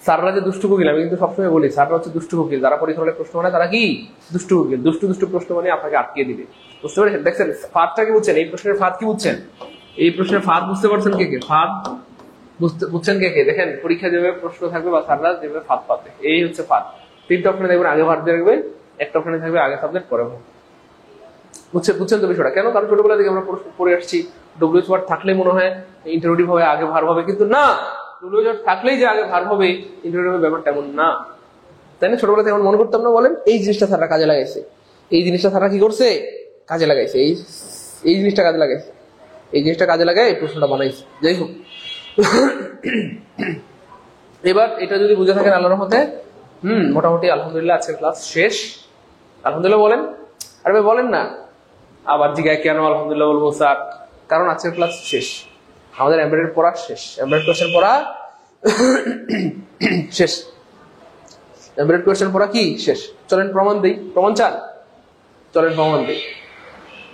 স্যাররা যে দুষ্টু কোকিল, আমি কিন্তু সবসময় বলি স্যাররা হচ্ছে দুষ্টু কোকিল। যারা পরীক্ষা হলে প্রশ্ন বানায় তারা কি দুষ্টু কোকিল, দুষ্টু দুষ্টু প্রশ্ন বানিয়ে আপনাকে আটকে দিবে। বুঝতে পেরেছেন? দেখছেন ফাঁদটা কি বুঝছেন? এই প্রশ্নের ফাঁদ কি বুঝছেন? এই প্রশ্নের ফাঁদ বুঝতে পারছেন কে কে? ফাঁদ বুঝছেন কে কে? দেখেন পরীক্ষা যেভাবে প্রশ্ন থাকবে বা স্যাররা যেভাবে ফাঁদ পাবে, এই হচ্ছে ফাঁদ। তিনটা অপশনে দেখবেন আগে ভার্ব দেখবে, একটা অপশনে থাকবে আগে সাবজেক্ট পরে ভার্ব। বুঝছেন তো বিষয়টা? কেন? কারণ ছোটবেলা থেকে আমরা পড়ে আসছি ডব্লিউ ওয়ার্ড থাকলে মনে হয় ইন্টারোগেটিভ হবে, আগে ভার্ব হবে, কিন্তু না, ডব্লিউ ওয়ার্ড থাকলেই যে আগে ভার্ব হবে ইন্টারোগেটিভ ব্যাপারটা এমন না, তাই না? ছোটবেলা থেকে মনে করতাম না? বলেন এই জিনিসটা স্যাররা কাজে লাগাইছে, এই জিনিসটা স্যাররা কি করছে? কাজে লাগাইছে, এই জিনিসটা কাজে লাগাইছে, এই জিনিসটা কাজে লাগায় এই প্রশ্নটা বানাইছে। যাই হোক, এবার এটা যদি বুঝে থাকেন আল্লাহর রহমতে, মোটামুটি আলহামদুলিল্লাহ আজকের ক্লাস শেষ। আলহামদুলিল্লাহ বলেন। আরে ভাই বলেন না, আবার জিজ্ঞাসা কেন আলহামদুলিল্লাহ বলবো স্যার? কারণ আজকের ক্লাস শেষ, আমাদের এমবেডেড পড়া শেষ, এমবেডেড কোয়েশ্চেন পড়া শেষ, এমবেডেড কোয়েশ্চেন পড়া কি শেষ। চলেন প্রমাণ দিই, প্রমাণ চান? চলেন প্রমাণ দিই।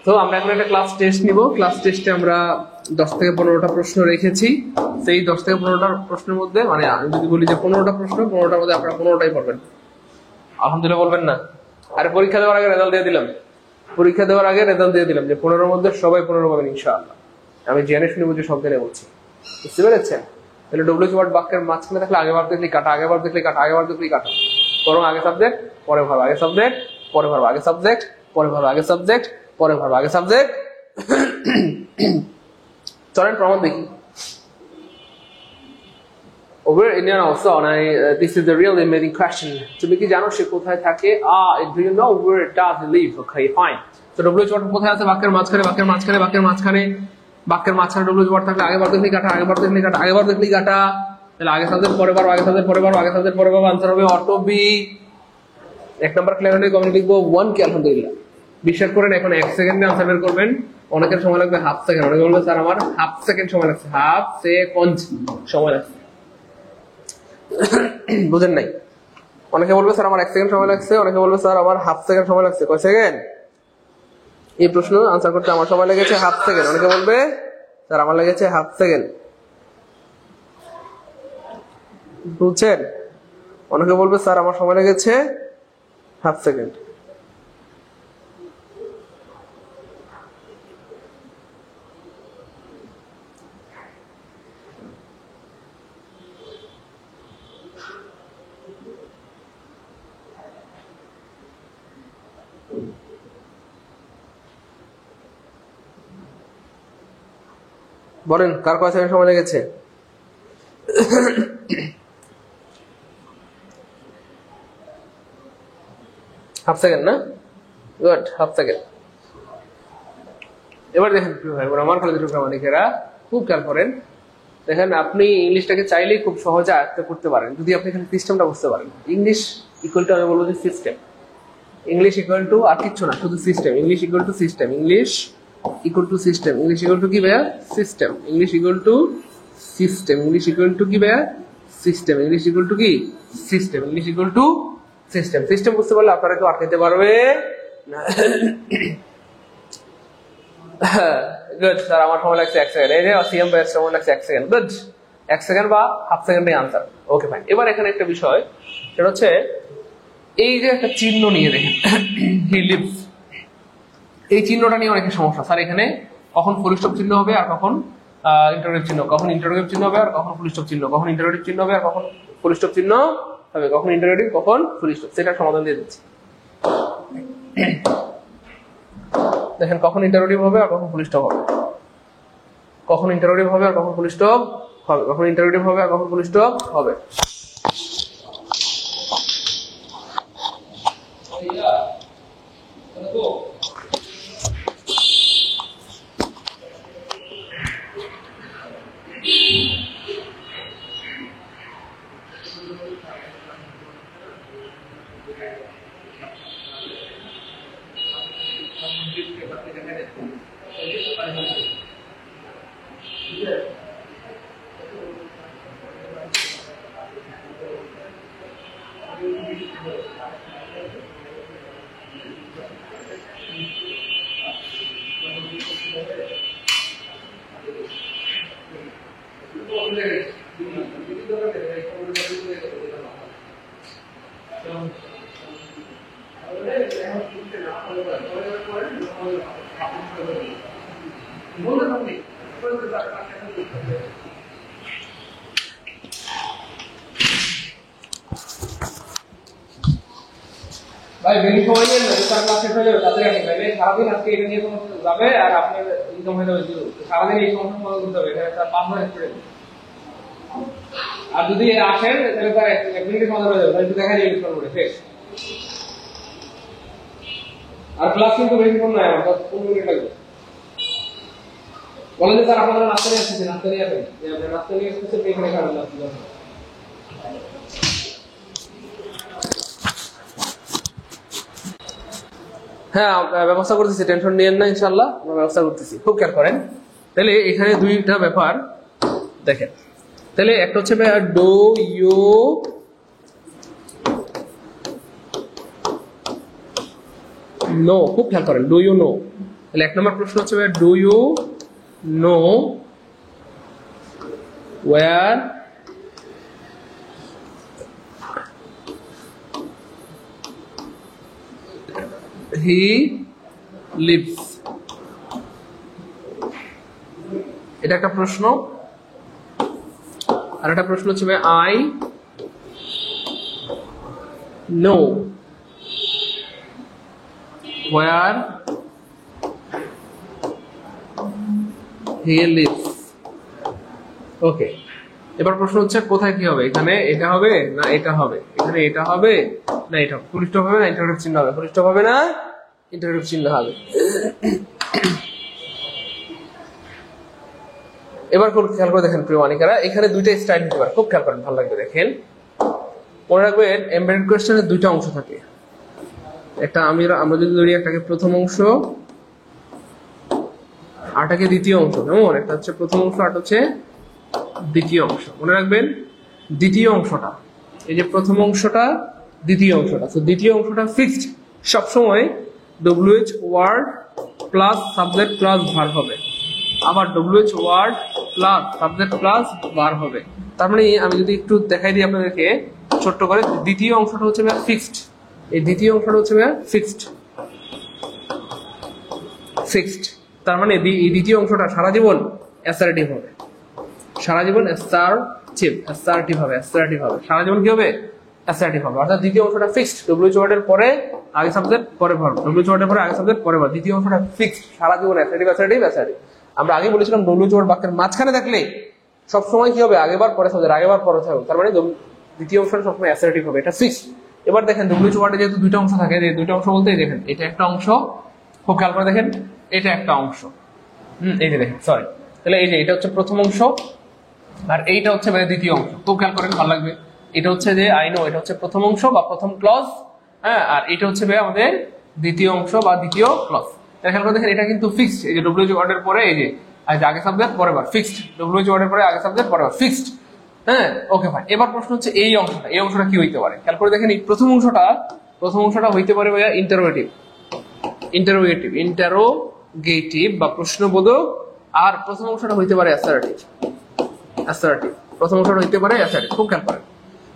তো আমরা এখন একটা ক্লাস টেস্ট নিব। ক্লাস টেস্টে আমরা 10 থেকে 15টা প্রশ্ন রেখেছি। সেই 10 থেকে 15টা প্রশ্নের মধ্যে মানে আমি যদি বলি যে 15টা প্রশ্ন, 15টার মধ্যে আপনারা 15টাই পড়বেন। আলহামদুলিল্লাহ বলবেন না? আরে পরীক্ষা দেওয়ার আগে রেজাল্ট দিয়ে দিলাম, পরীক্ষা দেওয়ার আগে রেজাল্ট দিয়ে দিলাম যে 15 মধ্যে সবাই 15 পাবেন ইনশাআল্লাহ। আমি জেনে শুনে বুঝে সব জেনে বলছি, বুঝতে পেরেছেন? তাহলে ডব্লিউএইচ ওয়ার্ড বাক্যের মাঝখানে থাকলে আগেবার দেখলেই কাটা, আগেবার দেখলেই কাটা, আগেবার দেখলেই কাটা। বরং আগে সাবজেক্ট পরে ভার্ব, আগে সাবজেক্ট পরে ভার্ব, আগে সাবজেক্ট পরে ভার্ব, আগে সাবজেক্ট পরে ভার্ব, আগে সাবজেক্ট। চলেন প্রমাণ দেখি। Over Indian also, and this is the really amazing question. তুমি কি জানো সে কোথায় থাকে? Do you know where does he live? Okay, fine. So WH word কোথায় আছে? বাক্যের মাঝখানে, বাক্যের মাঝখানে, বাক্যের মাঝখানে, বাক্যের মাঝখানে WH word থাকলে আগেবার দেখলেই কাটা, আগেবার দেখলেই কাটা, আগেবার দেখলেই কাটা। তাহলে আগে সাবজেক্ট পরে ভার্ব, আগে সাবজেক্ট পরে ভার্ব, আগে সাবজেক্ট পরে ভার্ব, आंसर হবে অটো বি। এক নাম্বার ক্লিয়ার হলে কমেন্ট লিখবো 1 কে আলহামদুলিল্লাহ। বিশ্বাস করেন এখন 1 সেকেন্ডে आंसर বের করবেন। অনেকের সময় লাগবে হাফ সেকেন্ড, অনেকে বলবে স্যার আমার হাফ সেকেন্ড সময় লাগছে, হাফ সেকেন্ড সময় লাগছে। বুঝেন নাই? অনেকে বলবে স্যার আমার 1 সেকেন্ড সময় লাগছে, অনেকে বলবে স্যার আমার হাফ সেকেন্ড সময় লাগছে। কয় সেকেন্ড? এই প্রশ্ন আনসার করতে আমার সময় লেগেছে হাফ সেকেন্ড। অনেকে বলবে স্যার আমার লেগেছে হাফ সেকেন্ড। বুঝছেন? অনেকে বলবে স্যার আমার সময় লেগেছে হাফ সেকেন্ড। বলেন কার কয় সেকেন্ড সময় লেগেছে? হাফ সেকেন্ড না? Good, half second. এবার দেখেন এবার আমার কলেজের প্রামাণিকেরা খুব খেয়াল করেন। দেখেন আপনি ইংলিশটাকে চাইলেই খুব সহজে আয়ত্ত করতে পারেন যদি আপনি এখানে সিস্টেমটা বুঝতে পারেন। ইংলিশ ইকুয়াল টু আমি বলবো যে সিস্টেম। ইংলিশ ইকুয়াল টু আর কিচ্ছু না, শুধু system. English equal to system, English equal to system, English equal to কি ভাইয়া? System. English equal to system, English equal to কি ভাইয়া? সিস্টেম। ইংলিশ ইকুয়াল টু কি? System. English equal to system. System বুঝতে পারলে আপনারা কেউ আটকাতে পারবে না। গুড স্যার আমার সময় লাগছে 1 সেকেন্ড। এই যে সিএম ভাইয়ের সময় লাগছে 1 সেকেন্ড। গুড, 1 সেকেন্ড বা হাফ সেকেন্ডের আনসার। Okay fine. এবার এখানে একটা বিষয়, সেটা হচ্ছে এই যে একটা চিহ্ন নিয়ে দেখেন, হি লিভস, এই চিহ্নটা নিয়ে অনেক সমস্যা। স্যার এখানে কখন ফুল স্টপ চিহ্ন হবে আর কখন ইন্টারোগেটিভ চিহ্ন, কখন ইন্টারোগেটিভ চিহ্ন হবে আর কখন ফুল স্টপ চিহ্ন, কখন ইন্টারোগেটিভ চিহ্ন হবে আর কখন ফুল স্টপ চিহ্ন হবে, কখন ইন্টারোগেটিভ কখন ফুল স্টপ, সেটার সমাধান দিয়ে দিচ্ছি। দেখেন কখন ইন্টারোগেটিভ হবে আর কখন ফুল স্টপ হবে, কখন ইন্টারোগেটিভ হবে আর কখন ফুল স্টপ হবে, কখন ইন্টারোগেটিভ হবে আর কখন ফুল স্টপ হবে। ভাই বেশি সময় নেন না, তার ক্লাস শেষ হয়ে যাবে তাড়াতাড়ি আসেন ভাই। সারাদিন আজকে এটা নিয়ে কোনো যাবে আর আপনার ইনকাম হয়ে যাবে জিরো। সারাদিন এই সমস্যা সমাধান করতে হবে, এটা স্যার 5 মাস স্টুডেন্ট। আর যদি আসেন তাহলে স্যার 1 মিনিটে সমাধান হয়ে যাবে, তাহলে একটু দেখা যাবে ইনস্টল করে শেষ। আর ক্লাস কিন্তু বেশিক্ষণ নয়, আমার 10-15 মিনিট লাগবে। বলেন যে স্যার আপনারা নাস্তা নিয়ে আসছেন, নাস্তা নিয়ে আসেন, যে আপনি নাস্তা নিয়ে এসেছেন এখানে খাবেন নাস্তা। হ্যাঁ ব্যবস্থা করতেছি, টেনশন নিয়েন না, ইনশাআল্লাহ আমরা ব্যবস্থা করতেছি। খুব খেয়াল করেন, তাহলে এখানে দুইটা ব্যাপার দেখেন। তাহলে একটা হচ্ছে ডো ইউ নো, খুব খেয়াল করেন, ডু ইউ নো। তাহলে 1 নম্বর প্রশ্ন হচ্ছে do you know where he lives. এটা একটা প্রশ্ন। আর একটা প্রশ্ন হচ্ছে I know where he lives. ওকে, এবার প্রশ্ন হচ্ছে কোথায় কি হবে, এখানে এটা হবে না এটা হবে, এখানে এটা হবে না এটা হবে, ফুল স্টপ হবে না ইন্টারোগেটিভ চিহ্ন হবে, ফুল স্টপ হবে না ইন্টারোগেটিভ চিহ্ন হবে। এবার খুব খেয়াল করে দেখেন প্রিয় মানিকারা, এখানে দুইটা স্টাইল হতে পারে, খুব খেয়াল করেন, ভালো লাগবে। দেখেন, মনে রাখবেন এমবেডেড কোয়েশ্চেনের দুইটা অংশ থাকে। একটা আমরা যদি ধরি একটাকে প্রথম অংশ, আরটাকে দ্বিতীয় অংশ, কেমন? একটা হচ্ছে প্রথম অংশ, আরটা হচ্ছে দ্বিতীয় অংশ। মনে রাখবেন দ্বিতীয় অংশটা, এই যে প্রথম অংশটা, দ্বিতীয় অংশটা, তো দ্বিতীয় অংশটা ফিক্সড, সবসময় WH word plus subject plus verb হবে, আবার WH word plus subject plus verb হবে। তার মানে আমি যদি একটু দেখাই দিই আপনাদেরকে ছোট্ট করে, দ্বিতীয় অংশটা হচ্ছে ফিক্সড, এই দ্বিতীয় অংশটা হচ্ছে ফিক্সড ফিক্সড। তার মানে এই দ্বিতীয় অংশটা সারা জীবন অ্যাসার্টিভ হবে, সারা জীবন অ্যাসার্টিভ হবে, সারা জীবন কি হবে? অ্যাসার্টিভ হবে। অর্থাৎ দ্বিতীয় অংশটা ফিক্সড, WH ওয়ার্ডের পরে আগে সাবজেক্ট পরে ভার্ব, WH ওয়ার্ডের পরে আগে সাবজেক্ট পরে ভার্ব, দ্বিতীয় অংশটা ফিক্সড, সারা জীবন অ্যাসার্টিভ। আমরা আগে বলেছিলাম WH ওয়ার্ড বাক্যের মাঝখানে থাকলে সব সময় কি হবে? আগেবার পরে সাবজেক্ট, আগেবার পরে থাকবে, তার মানে দ্বিতীয় অংশটা সবসময় অ্যাসার্টিভ হবে, এটা ফিক্সড। এবার দেখেন WH ওয়ার্ডে যেহেতু দুইটা অংশ থাকে, এই দুইটা অংশ বলতে দেখেন এটা একটা অংশ, খুব খেয়াল করে দেখেন এটা একটা অংশ, এই যে দেখেন, সরি, তাহলে এই যে এটা হচ্ছে প্রথম অংশ আর এইটা হচ্ছে দ্বিতীয় অংশ, খুব খেয়াল করেন, ভালো লাগবে। এটা হচ্ছে যে আই নো, এটা হচ্ছে প্রথম অংশ বা প্রথম ক্লজ, হ্যাঁ, আর এটা হচ্ছে আমাদের দ্বিতীয় অংশ বা দ্বিতীয় ক্লজ। খেয়াল করে দেখেন এটা কিন্তু ফিক্সড, এই যে WH ওয়ার্ডের পরে এই যে আগে সাবজেক্ট পরে ভার্ব, ফিক্সড, WH ওয়ার্ডের পরে আগে সাবজেক্ট পরে ভার্ব, ফিক্সড, হ্যাঁ, ওকে ফাইন। এবার প্রশ্ন হচ্ছে এই অংশটা কি হইতে পারে? খেয়াল করে দেখেন এই প্রথম অংশটা হইতে পারে ভাইয়া ইন্টারোগেটিভ বা প্রশ্নবোধক, আর প্রথম অংশটা হইতে পারে অ্যাসার্টিভ। প্রথম অংশটা হইতে পারে অ্যাসার্টিভ, খুব খেয়াল করেন।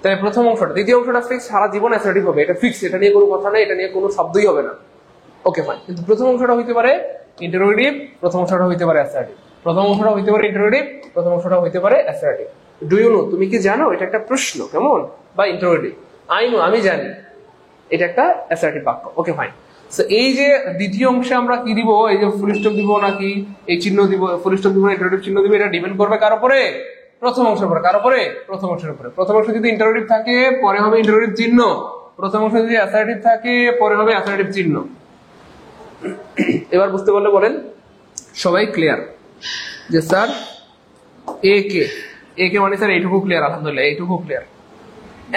তাই প্রথম অংশটা, দ্বিতীয় অংশটা ফিক্স, সারা জীবন অ্যাসার্টিভ হবে, এটা ফিক্স, এটা নিয়ে কোনো কথা নেই, এটা নিয়ে কোনো শব্দই হবে না, ওকে ফাইন। কিন্তু প্রথম অংশটা হইতে পারে ইন্টারোগেটিভ, প্রথম অংশটা হইতে পারে অ্যাসার্টিভ, প্রথম অংশটা হইতে পারে ইন্টারোগেটিভ, প্রথম অংশটা হইতে পারে অ্যাসার্টিভ। ডু ইউ নো, তুমি কি জানো, এটা একটা প্রশ্ন, কেমন, বা ইন্টারোগেটিভ। আই নো, আমি জানি, এটা একটা অ্যাসার্টিভ বাক্য, ওকে ফাইন। সো এই যে দ্বিতীয় অংশে আমরা কি দিব, এই যে ফুল স্টপ দিব নাকি এই চিহ্ন দিব, ফুল স্টপ দিব, ইন্টারোগেটিভ চিহ্ন দিব, এটা ডিপেন্ড করবে কার উপরে? প্রথম অংশের উপরে। কার উপরে? প্রথম অংশের উপরে। প্রথম অংশ যদি ইন্টারোগেটিভ থাকে পরে হবে ইন্টারোগেটিভ চিহ্ন, প্রথম অংশ যদি অ্যাসার্টিভ থাকে পরে হবে অ্যাসার্টিভ চিহ্ন। এবার বুঝতে পারলে বলেন সবাই ক্লিয়ার যে স্যার এ কে মানে স্যার এইটুকু ক্লিয়ার? আলহামদুলিল্লাহ, এইটুকু ক্লিয়ার,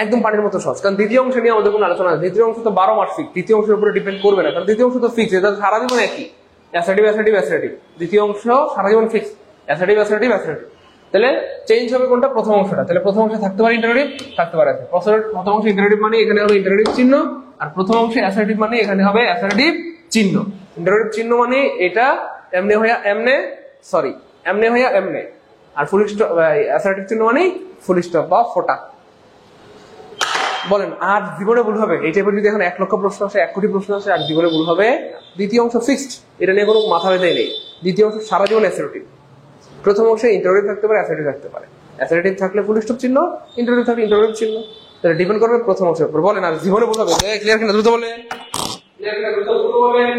একদম পানির মতো সহজ। কারণ দ্বিতীয় অংশ নিয়ে আমাদের কোনো আলোচনা আছে, দ্বিতীয় অংশ তো 12 মাস ফিক্স, দ্বিতীয় অংশের উপরে ডিপেন্ড করবে না, কারণ দ্বিতীয় অংশ তো ফিক্স, এটা সারা জীবন একই, অ্যাসার্টিভ। দ্বিতীয় অংশ সারা জীবন ফিক্স, অ্যাসার্টিভ। তাহলে চেঞ্জ হবে কোনটা? প্রথম অংশটা। তাহলে প্রথম অংশে থাকতে পারে ইন্টারোগেটিভ, থাকতে পারে প্রথম অংশে ইন্টারোগেটিভ মানে এখানে হবে ইন্টারোগেটিভ চিহ্ন, আর প্রথম অংশে অ্যাসার্টিভ মানে এখানে হবে অ্যাসার্টিভ চিহ্ন। ইন্টারোগেটিভ চিহ্ন মানে এটা এমনে হইয়া এমনে, আর ফুল স্টপ, অ্যাসার্টিভ চিহ্ন মানে ফুল স্টপ বা ফোঁটা। বলেন আর জীবনে ভুল হবে? এই টাইপের যদি এখন 1 লক্ষ প্রশ্ন আসে, 1 কোটি প্রশ্ন আসে, আর জীবনে ভুল হবে? দ্বিতীয় অংশ ফিক্সড, এটা নিয়ে কোনো মাথা ব্যথা নেই। দ্বিতীয় অংশ সারা জীবন অ্যাসার্টিভ, প্রথম অংশে ইন্টারোগেটিভ থাকতে পারে, অ্যাসার্টিভ থাকতে পারে। অ্যাসার্টিভ থাকলে ফুল স্টপ চিহ্ন, ইন্টারোগেটিভ থাকলে ইন্টারোগেটিভ চিহ্ন, তাহলে ডিপেন্ড করবে প্রথম অংশের উপর। বলেন আর জীবনে ভুল হবে? ক্লিয়ার কিনা? দ্রুত বলেন, ক্লিয়ার কিনা? দ্রুত বলেন,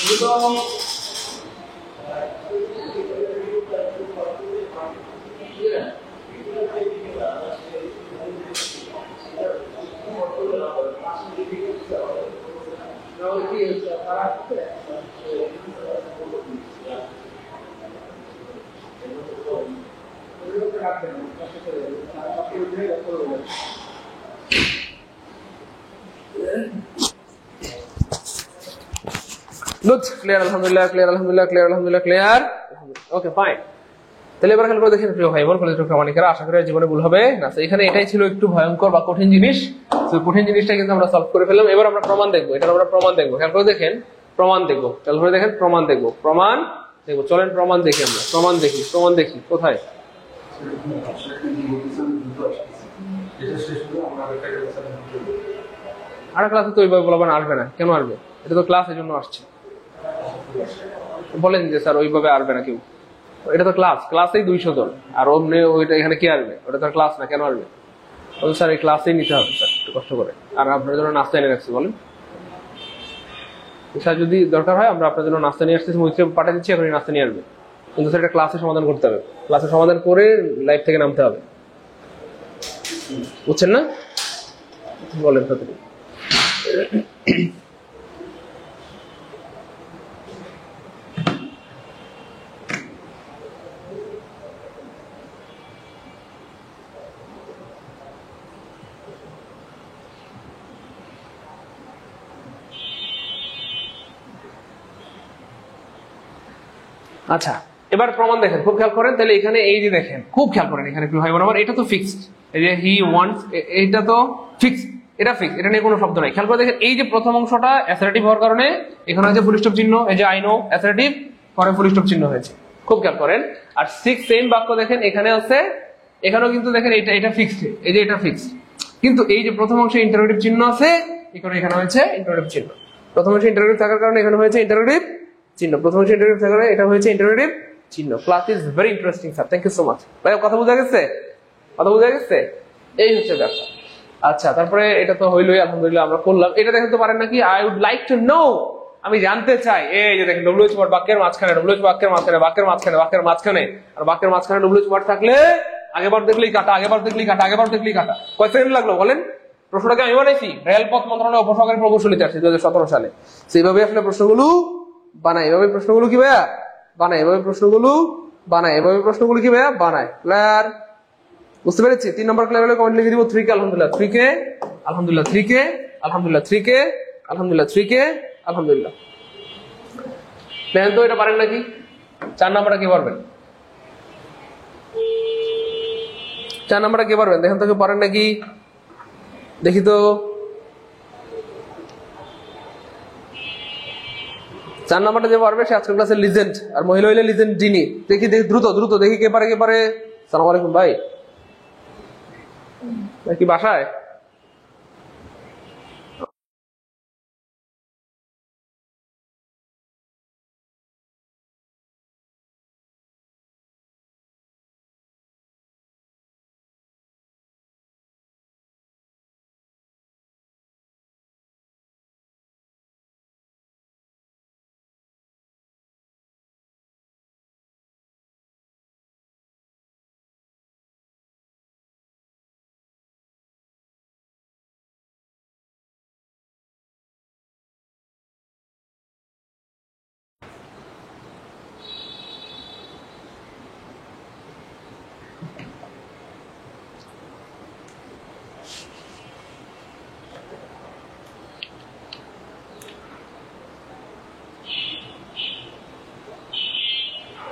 দ্রুত। Good, clear, alhamdulillah, clear. ওকে ফাইন। তাহলে এবার খেয়াল করে দেখেন প্রিয় ভাই বোন, প্রামাণিকেরা, আশা করি জীবনে ভুল হবে না। এখানে এটাই ছিল একটু ভয়ঙ্কর বা কঠিন জিনিস, তো কঠিন জিনিসটা কিন্তু আমরা সলভ করে ফেললাম। এবার আমরা প্রমাণ দেখবো, এটা আমরা প্রমাণ দেখবো। খেয়াল করে দেখেন প্রমাণ দেখবো, খেয়াল করে দেখেন প্রমাণ দেখবো। প্রমাণ দেখবো, চলেন প্রমাণ দেখি, আমরা প্রমাণ দেখি, প্রমাণ দেখি কোথায়। আর ক্লাসে তো ওইভাবে বলবেন আসবে না, কেন আসবে? এটা তো ক্লাস, এই জন্য আসছে। বলেন যে স্যার ওইভাবে আসবে না কেউ, এটা তো ক্লাস, ক্লাসেই 200 জন, আর অমনি ওইটা এখানে কি আসবে? ওটা তো ক্লাস না, কেন আসবে? স্যার এই ক্লাসেই নিতে হবে স্যার, একটু কষ্ট করে। আর আপনার জন্য নাস্তা এনে রাখছি, বলেন স্যার যদি দরকার হয় আমরা আপনার জন্য নাস্তা নিয়ে আসতেছি, মৈত্রী পাঠিয়ে দিচ্ছি, এখন নাস্তা নিয়ে আসবে। কিন্তু স্যার এটা ক্লাসে সমাধান করতে হবে, ক্লাসে সমাধান করে লাইভ থেকে নামতে হবে, বুঝছেন না? বলেন কতটুকু। আচ্ছা, এবার প্রমাণ দেখেন, খুব খেয়াল করেন। তাহলে এখানে এই যে দেখেন, খুব খেয়াল করেন, এখানে কি হয় বরাবর, এটা তো ফিক্সড, এই যে হি ওয়ান্টস, এটা তো ফিক্সড, এটা ফিক্সড, এটা নিয়ে কোনো শব্দ নাই। খেয়াল করে দেখেন, এই যে প্রথম অংশটা অ্যাসার্টিভ হওয়ার কারণে এখানে হচ্ছে ফুল স্টপ চিহ্ন, এই যে আই নো অ্যাসার্টিভ, পরে ফুল স্টপ চিহ্ন হয়েছে, খুব খেয়াল করেন। আর 6 সেম বাক্য দেখেন এখানে আছে, এখানেও কিন্তু দেখেন এটা ফিক্সড, এই যে এটা ফিক্সড, কিন্তু এই যে প্রথম অংশে ইন্টারোগেটিভ চিহ্ন আছে, এখানে হয়েছে ইন্টারোগেটিভ চিহ্ন। প্রথম অংশে ইন্টারোগেটিভ থাকার কারণে এখানে হয়েছে ইন্টারোগেটিভ চিহ্ন, প্রথম অংশে ইন্টারোগেটিভ থাকার কারণে এটা হয়েছে ইন্টারোগেটিভ চিহ্ন। Class is very interesting sir, thank you so much. ভাই কথা বোঝা গেছে? কথা বোঝা গেছে? এই হচ্ছে ব্যাপার। আচ্ছা, তারপরে এটা তো হইলই, আলহামদুলিল্লাহ আমরা করলাম। এটা দেখতে পারেন নাকি, I would like to know, আমি জানতে চাই। এই যে দেখেন ডব্লিউএইচ ওয়ার্ড বাক্যের মাঝখানে, ডব্লিউএইচ বাক্যের মাঝখানে, বাক্যের মাঝখানে, বাক্যের মাঝখানে, আর বাক্যের মাঝখানে ডব্লিউএইচ ওয়ার্ড থাকলে আগেবার দেখলেই কাটা, আগেবার দেখলেই কাটা, আগেবার দেখলেই কাটা। কয় সেকেন্ড লাগলো বলেন? প্রশ্নটাকে আমি বানাইছি, রেলপথ মন্ত্রণালয় উপসহকারী প্রকৌশলীতে আসছে 2017 সালে। সেইভাবে আসলে প্রশ্নগুলো বানায়, এভাবে প্রশ্নগুলো কি ভাইয়া বানায়, এভাবে প্রশ্নগুলো বানায়, এভাবে প্রশ্নগুলো কি ভাইয়া বানায়। ক্লিয়ার? বুঝতে পেরেছি? 3 নম্বর লেভেলে কমেন্ট লিখে দিব 3 কে আলহামদুলিল্লাহ, 3 কে আলহামদুলিল্লাহ, 3 কে আলহামদুলিল্লাহ, 3 কে আলহামদুলিল্লাহ, 3 কে আলহামদুলিল্লাহ। দেখেন তো এটা পারেন নাকি? 4 নাম্বারটা কে পারবেন? 4 নাম্বারটা কে পারবেন? দেখেন তো কে পারেন নাকি, দেখি তো। 4 নাম্বারটা যে পারবে সে আজকের ক্লাসের লিজেন্ড, আর মহিলা হইলে লিজেন্ড যিনি। দেখি দেখি দ্রুত দ্রুত দেখি কে পারে, কে পারে। সালাম আলাইকুম ভাই, কি বাসায়?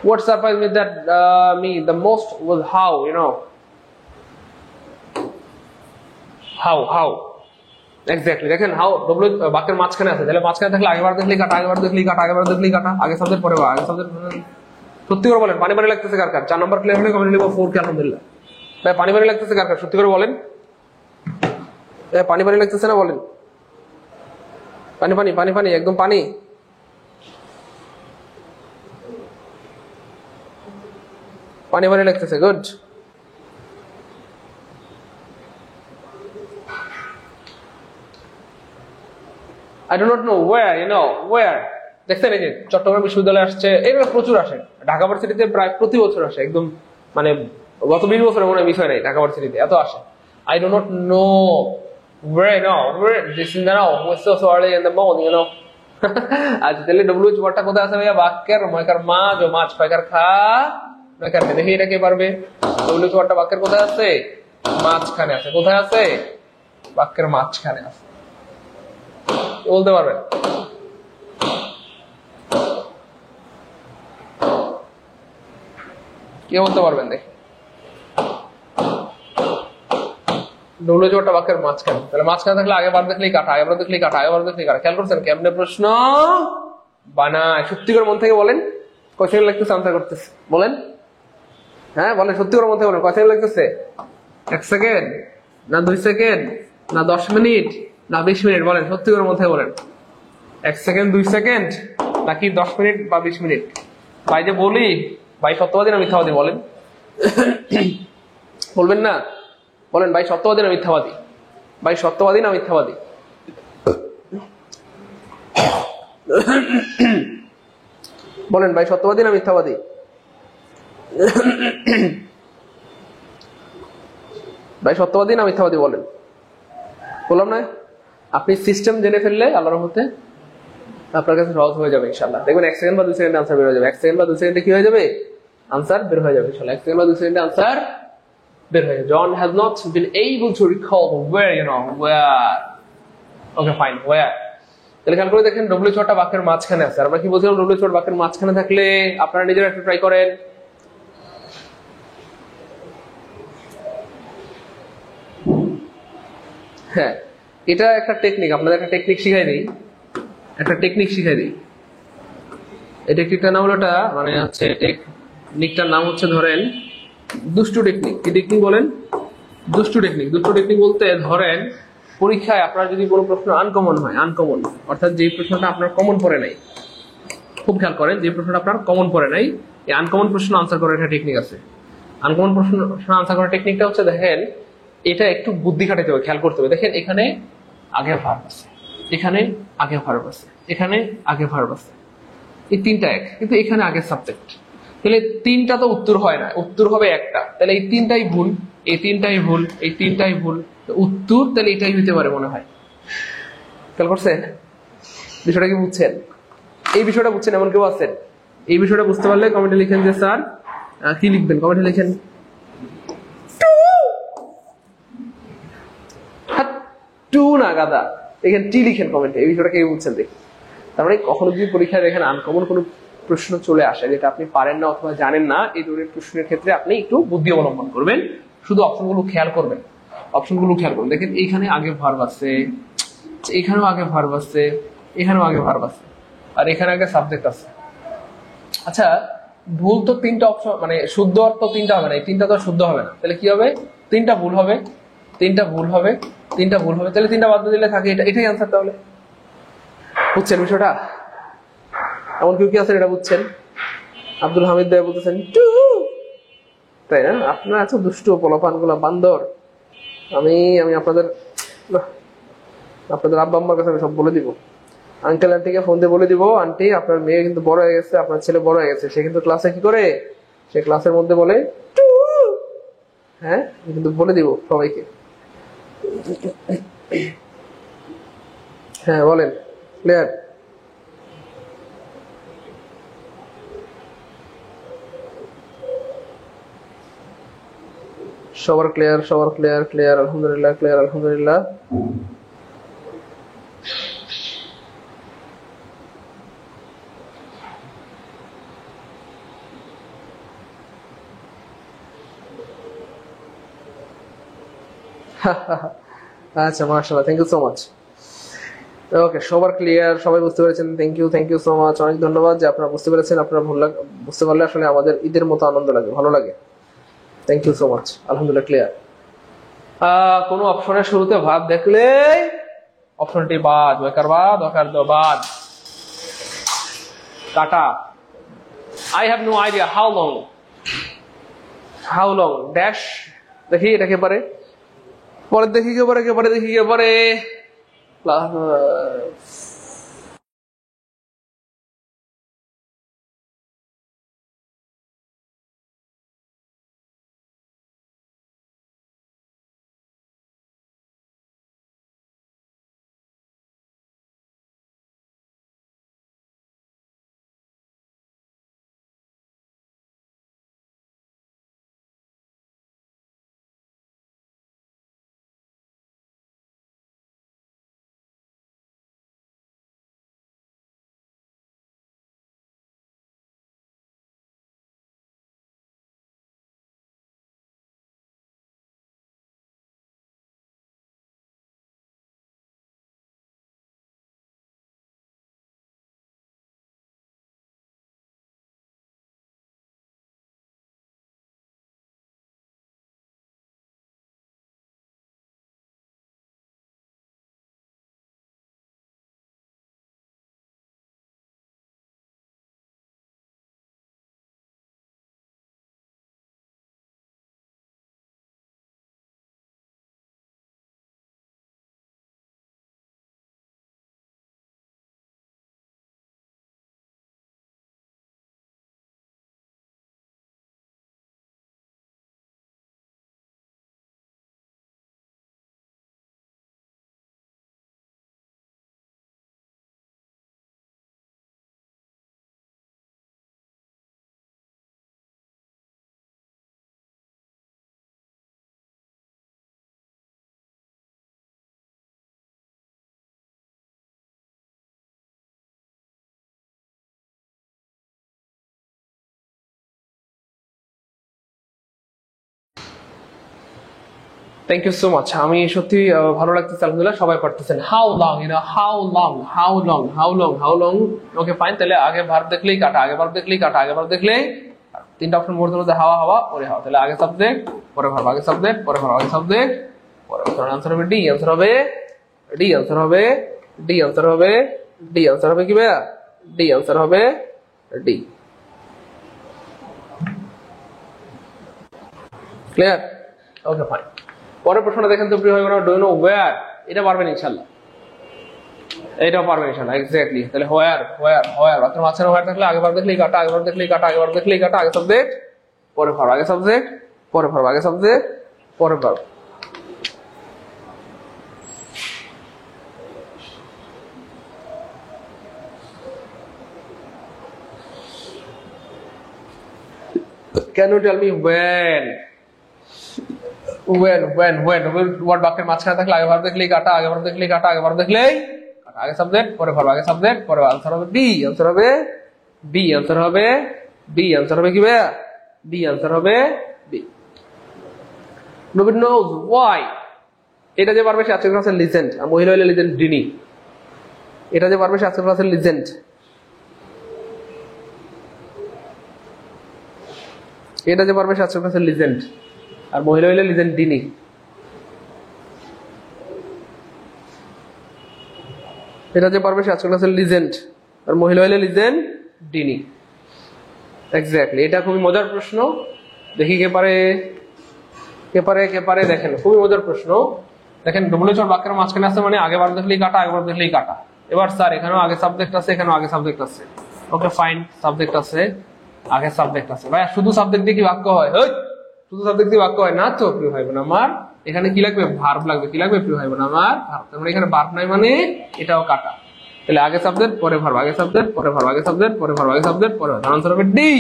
What surprised me the most was how, how exactly. দেখেন হাউ ডব্লিউ বাক্যের মাঝখানে আছে, তাহলে মাঝখানে থাকলে আগেবার দেখলেই কাটা, আগেবার দেখলেই কাটা, আগেবার দেখলেই কাটা, আগে সাবজেক্ট পরে আগে সাবজেক্ট। সত্যি করে বলেন, পানি পানি লাগতেছে কার কার? 4 নাম্বার ক্লিয়ার হলে কমেন্ট লিখবো 4 কে আলহামদুলিল্লাহ। ভাই পানি পানি লাগতেছে কার কার? সত্যি করে বলেন, পানি পানি লাগতেছে না? বলেন পানি পানি পানি পানি, একদম পানি। পানি পানি লাগতেছে, good. I do not know where, দেখছেন এই যে চট্টগ্রাম বিশ্ববিদ্যালয়ে আসছে, এগুলো প্রচুর আসে। ঢাকা ভার্সিটিতে প্রায় প্রতি বছর আসে, একদম মানে গত 20 বছরে মনে হয় মিস হয় নাই ঢাকা ভার্সিটিতে, এত আসে। I do not know where this is now, it's so early in the morning, আচ্ছা, তাহলে ডব্লিউএইচ ওয়ার্ডটা কোথায় আছে ভাইয়া? বাক্যের ময়কার মাছ ও মাছ, কয়কার খা ময়কার খা। দেখি এটা কে পারবে? ডব্লিউএইচ ওয়ার্ডটা বাক্যের কোথায় আছে? মাঝখানে আছে। কোথায় আছে? বাক্যের মাঝখানে আছে। বলতে পারবেন? কে বলতে পারবেন? দেখি ডব্লিউএইচ ওয়ার্ডটা বাক্যের মাঝখানে, তাহলে মাঝখানে থাকলে আগেবার দেখলেই কাটা, আগেবার দেখলেই কাটা, আগেবার দেখলেই কাটা। খেয়াল করছেন কেমনে প্রশ্ন বানায়? সত্যি করে মন থেকে বলেন, কয় সেকেন্ড লাগতেছে আনসার করতেছে বলেন? হ্যাঁ বলেন, সত্যি করে মধ্যে বলেন, কয় সেকেন্ড লাগতেছে? 1 সেকেন্ড, না 2 সেকেন্ড, না 10 মিনিট, না 20 মিনিট? বলেন সত্যি করে মধ্যে বলেন। 1 সেকেন্ড, 2 সেকেন্ড, নাকি 10 মিনিট বা 20 মিনিট? ভাই যে বলি, ভাই সত্যবাদী না মিথ্যাবাদী বলেন? বলবেন না? বলেন ভাই সত্যবাদী না মিথ্যাবাদী? ভাই সত্যবাদী না মিথ্যাবাদী? বলেন ভাই সত্যবাদী না মিথ্যাবাদী? ভাই সত্যবাদী না মিথ্যাবাদী বলেন? বললাম না, আপনি সিস্টেম জেনে ফেললে আল্লাহর রহমতে আপনার কাছে সহজ হয়ে যাবে ইনশাআল্লাহ। দেখবেন 1 সেকেন্ড বা 2 সেকেন্ডে আনসার বের হয়ে যাবে। 1 সেকেন্ড বা 2 সেকেন্ডে কি হয়ে যাবে? আনসার বের হয়ে যাবে ইনশাআল্লাহ। 1 সেকেন্ড বা 2 সেকেন্ডে আনসার বের হয়ে যাবে। John has not been able to recall where, where. Okay, fine, where. তাহলে খেয়াল করে দেখেন ডব্লিউ ছোটটা বাক্যের মাঝখানে আছে। আমরা কি বলছিলাম? ডব্লিউ ছোট বাক্যের মাঝখানে থাকলে আপনারা নিজেরা একটু ট্রাই করেন। হ্যাঁ, এটা একটা টেকনিক, আপনাদের একটা টেকনিক শিখাই দিই। এই টেকনিকটার নাম হলো মানে হচ্ছে টেকনিকটার নাম হচ্ছে ধরেন দুষ্টু টেকনিক। কি টেকনিক বলেন? দুষ্টু টেকনিক। দুষ্টু টেকনিক বলতে ধরেন পরীক্ষায় আপনার যদি কোনো প্রশ্ন আনকমন হয়, আনকমন অর্থাৎ যে প্রশ্নটা আপনার কমন পড়ে নাই, খুব খেয়াল করেন, যে প্রশ্নটা আপনার কমন পড়ে নাই, এই আনকমন প্রশ্ন আনসার করার একটা টেকনিক আছে। আনকমন প্রশ্ন আনসার করার টেকনিকটা হচ্ছে দেখেন, এটা একটু বুদ্ধি খাটাতে হবে, খেয়াল করতে হবে। দেখেন এখানে আগে ভার্ব আছে, এখানে আগে ভার্ব আছে, এখানে আগে ভার্ব আছে, এই তিনটা এক, কিন্তু এখানে আগে সাবজেক্ট। তাহলে তিনটা তো উত্তর হয় না, উত্তর হবে একটা। তাহলে এই তিনটাই ভুল, এই তিনটাই ভুল, এই তিনটাই ভুল, উত্তর তাহলে এটাই হইতে পারে মনে হয়। খেয়াল করছেন বিষয়টা? কি বুঝছেন? এই বিষয়টা বুঝছেন এমন কেউ আছেন? এই বিষয়টা বুঝতে পারলে কমেন্টে লিখেন যে স্যার কি লিখবেন, কমেন্টে লিখেন টু না গাদা, এখানে টি লিখেন কমেন্টে। এই বিষয়টা কে বুঝছেন দেখি। তার মানে কখনো যদি পরীক্ষায় দেখেন আনকমন কোনো প্রশ্ন চলে আসে যেটা আপনি পারেন না অথবা জানেন না, এই ধরনের প্রশ্নের ক্ষেত্রে আপনি একটু বুদ্ধি অবলম্বন করবেন, শুধু অপশনগুলো খেয়াল করবেন। দেখেন এইখানে আগে ভার্ব আছে, এখানেও আগে ভার্ব আছে, এখানেও আগে ভার্ব আছে, আর এখানে আগে সাবজেক্ট আছে। আচ্ছা, ভুল তো তিনটা অপশন, মানে শুদ্ধ অর্থ তিনটা হবে না, এই তিনটা তো শুদ্ধ হবে না। তাহলে কি হবে? তিনটা ভুল হবে, তিনটা ভুল হবে, তিনটা ভুল হবে। তাহলে তিনটা বাদ দিলে থাকে এটাই আনসার। তাহলে বুঝছেন বিষয়টা? এমন কেউ কি আছেন এটা বুঝছেন? আব্দুল হামিদ ভাই বলতেছেন টু, তাই না? আপনারা এত দুষ্টু পোলাপান গুলা, বান্দর। আমি আপনাদের আব্বা আম্মার কাছে আমি সব বলে দিব। আঙ্কেল আন্টিকে ফোন দিয়ে বলে দিব, আন্টি আপনার মেয়ে কিন্তু বড় হয়ে গেছে, আপনার ছেলে বড় হয়ে গেছে, সে কিন্তু ক্লাসে কি করে, সে ক্লাসের মধ্যে বলে টু। হ্যাঁ, কিন্তু বলে দিব সবাইকে। হ্যাঁ বলেন, ক্লিয়ার? সবার ক্লিয়ার, সবার ক্লিয়ার, ক্লিয়ার আলহামদুলিল্লাহ, ক্লিয়ার আলহামদুলিল্লাহ। আচ্ছা মাশাআল্লাহ, থ্যাংক ইউ সো মাচ। ওকে, সবার ক্লিয়ার, সবাই বুঝতে পেরেছেন। থ্যাংক ইউ সো মাচ, অনেক ধন্যবাদ যে আপনারা বুঝতে পেরেছেন। আপনারা বুঝতে পারলে আসলে আমাদের ঈদের মতো আনন্দ লাগে, ভালো লাগে। থ্যাংক ইউ সো মাচ, আলহামদুলিল্লাহ ক্লিয়ার। কোনো অপশনের শুরুতে ভাব দেখলে অপশনটি বাদ, ওয়াকার বাদ, ওয়াকার দো বাদ, কাটা। I have no idea how long dash. দেখি এটা কে পারে, পরে দেখি কে পারে। Thank you so much. আমি সত্যি ভালো লাগতেছে, আলহামদুলিল্লাহ সবাই পারতেছেন। How long, how long, how long, how long, how long. Okay fine, তাহলে আগে ভার্ব দেখলেই কাটা, আগে ভার্ব দেখলেই কাটা, আগে ভার্ব দেখলেই তিনটা অপশন মধ্যে মধ্যে হাওয়া হাওয়া পরে হাওয়া, তাহলে আগে সাবজেক্ট পরে ভার্ব, আগে সাবজেক্ট পরে ভার্ব, আগে সাবজেক্ট পরে ভার্ব। আনসার হবে ডি, আনসার হবে ডি, আনসার হবে ডি, আনসার হবে ডি, আনসার হবে কি ভাইয়া? ডি, আনসার হবে ডি। ক্লিয়ার? Okay fine. পরের প্রশ্নটা দেখেন তো প্রিয় ভাই বোনেরা, ডু ইউ নো ওয়্যার? এটা পারবেন ইনশাআল্লাহ, এটাও পারবেন ইনশাআল্লাহ। এক্স্যাক্টলি, তাহলে হোয়ার হোয়ার হোয়ার, বাথরুম মাঝখানে হোয়ার থাকলে আগে ভার্ব দেখলেই কাটা, আগে ভার্ব দেখলেই কাটা, আগে ভার্ব দেখলেই কাটা, আগে সাবজেক্ট পরে ভার্ব, আগে সাবজেক্ট পরে ভার্ব, আগে সাবজেক্ট পরে verb. Can you tell me when? When word বাক্যের মাঝখানে থাকলে আগে ভার্ব দেখলেই কাটা, আগে ভার্ব দেখলেই কাটা, আগে ভার্ব দেখলেই কাটা, আগে সাবজেক্ট পরে ভার্ব, আগে সাবজেক্ট পরে ভার্ব। আনসার হবে ডি, আনসার হবে ডি, আনসার হবে ডি, আনসার হবে কি ভাইয়া? ডি, আনসার হবে ডি। নবীন নোজ ওয়াই? এটা যে পারবে সে আজকের ক্লাসের লিজেন্ড, আর মহিলা হইলে লিজেন্ড ডিনি। এটা যে পারবে সে আজকের ক্লাসের লিজেন্ড। এটা যে পারবে সে আজকের ক্লাসের লিজেন্ড, আর মহিলা হইলে লিজেন্ড ডিনি। এটা যে পারবে সে আজকের ক্লাসের লিজেন্ড, আর মহিলা হইলে লিজেন্ড ডিনি। এক্স্যাক্টলি, এটা খুবই মজার প্রশ্ন। দেখি কে পারে, কে পারে, কে পারে। দেখেন খুবই মজার প্রশ্ন। দেখেন ডব্লিউএইচ বাক্যের মাঝখানে আছে মানে আগে ভার্ব দেখলেই কাটা, আগে ভার্ব দেখলেই কাটা। এবার স্যার এখানেও আগে সাবজেক্ট আছে, এখানেও আগে সাবজেক্ট আছে। ওকে ফাইন, সাবজেক্ট আছে, আগে সাবজেক্ট আছে। ভাই শুধু সাবজেক্ট দিয়ে কি বাক্য হয়? শুধু সাবজেক্ট দিয়ে বাক্য হয় না তো প্রিয় ভাই বোন আমার। এখানে কি লাগবে? ভার্ব লাগবে। কি লাগবে প্রিয় ভাই বোন আমার? ভার্ব। তার মানে এখানে ভার্ব নাই মানে এটাও কাটা। তাহলে আগে সাবজেক্ট পরে ভার্ব, আগে সাবজেক্ট পরে ভার্ব, আগে সাবজেক্ট পরে ভার্ব, আগে সাবজেক্ট পরে ভার্ব। আনসার হবে D.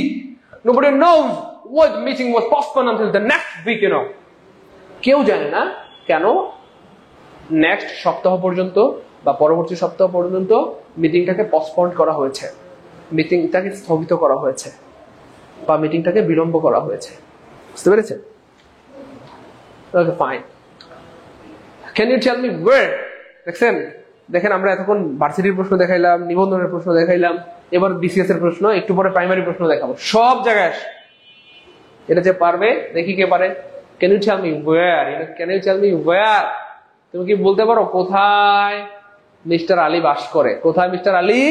Nobody knows why the meeting was postponed until the next week, you know. কেউ জানে না কেন নেক্সট সপ্তাহ পর্যন্ত বা পরবর্তী সপ্তাহ পর্যন্ত মিটিংটাকে পোস্টপন্ড করা হয়েছে, মিটিংটাকে স্থগিত করা হয়েছে বা মিটিংটাকে বিলম্ব করা হয়েছে। বুঝতে পেরেছেন? Okay fine. Can you tell me where? দেখছেন, দেখেন আমরা এতক্ষণ ভার্সিটির প্রশ্ন দেখাইলাম, নিবন্ধনের প্রশ্ন দেখাইলাম, এবার বিসিএস এর প্রশ্ন, একটু পরে প্রাইমারি প্রশ্ন দেখাবো। সব জায়গায় আসে। এটা যে পারবে দেখি কে পারে। Can you tell me where? Can you tell me where? তুমি কি বলতে পারো কোথায় মিস্টার আলী বাস করে? কোথায় মিস্টার আলী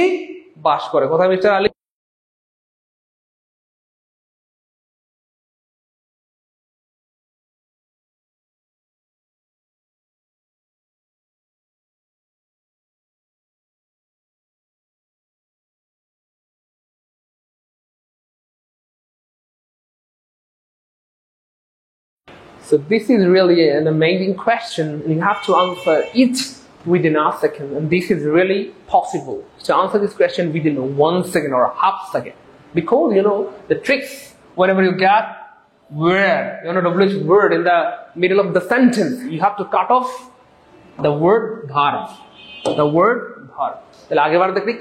বাস করে? কোথায় mister Ali? So this is really an amazing question, and you have to answer it within a second, and this is really possible to answer this question within 1 second or a half second, because you know the tricks. Whenever you get word, you know, WH word in the middle of the sentence, you have to cut off the word verb. The word verb. তাহলে আগেবার দেখলি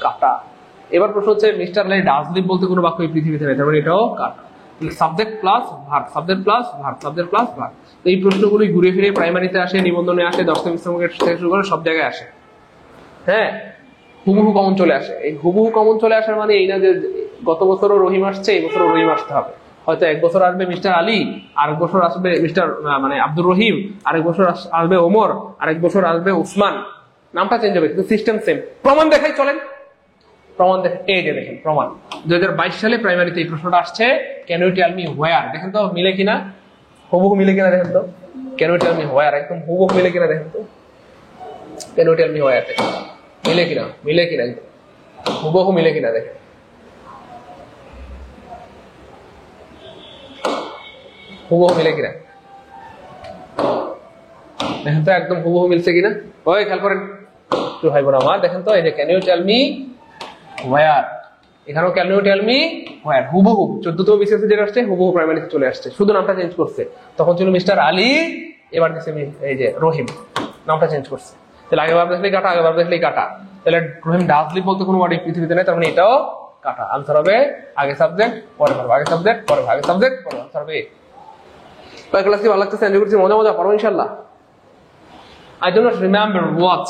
কাটা। এবার প্রশ্ন হচ্ছে mister Ali does leave বলতে কোনো বাক্য এই পৃথিবীতে নেই, তার মানে এটাও কাটা। Subject plus verb, subject plus verb, subject plus verb. তো এই প্রশ্নগুলো ঘুরে ফিরে প্রাইমারিতে আসে, নিবন্ধনে আসে, দশম থেকে শুরু করে সব জায়গায় আসে। হ্যাঁ, হুবহু কমন চলে আসে। এই হুবহু কমন চলে আসার মানে এই না যে গত বছরও রহিম আসছে, এই বছরও রহিম আসতে হবে। হয়তো এক বছর আসবে মিস্টার আলী, আরেক বছর আসবে মিস্টার মানে আব্দুর রহিম, আরেক বছর আসবে ওমর, আরেক বছর আসবে উসমান। নামটা চেঞ্জ হবে কিন্তু সিস্টেম সেম। প্রমাণ দেখাই চলেন, প্রমাণ দেখেন। এই যে দেখেন প্রমাণ, 2022 সালে প্রাইমারিতে এই প্রশ্নটা আসছে। Can you tell me where? দেখেন তো মিলে কিনা, হুবহু মিলে কিনা দেখেন তো। Can you tell me where একদম হুবহু মিলে কিনা দেখেন তো। Can you tell me where মিলে কিনা, মিলে কিনা হুবহু মিলে কিনা দেখেন। হুবহু মিলে কিনা দেখেন তো, একদম হুবহু মিলছে কিনা। ওই খেয়াল করেন একটু ভাই বোন আমার, দেখেন তো এই যে can you tell me where, এখানেও can you tell me where. হুবহু 14তম বিসিএস যেটা আসছে হুবহু প্রাইমারিতে চলে আসছে, শুধু নামটা চেঞ্জ করছে। তখন ছিল মিস্টার আলী, এবার দিচ্ছে এই যে রহিম, নামটা চেঞ্জ করছে। তাহলে আগে ভাব দেখলেই কাটা, আগে ভাব দেখলেই কাটা। তাহলে রহিম ডাজ লিভ বলতে কোনো ওয়ার্ড পৃথিবীতে নেই, তার মানে এটাও কাটা। আনসার হবে আগে সাবজেক্ট পরে ভার্ব, আগে সাবজেক্ট পরে ভার্ব, আগে সাবজেক্ট পরে। আনসার হবে ক্লাস কি ভালো লাগতেছে? এনজয় করছি, মজা মজা পারবো ইনশাআল্লাহ। I do not remember what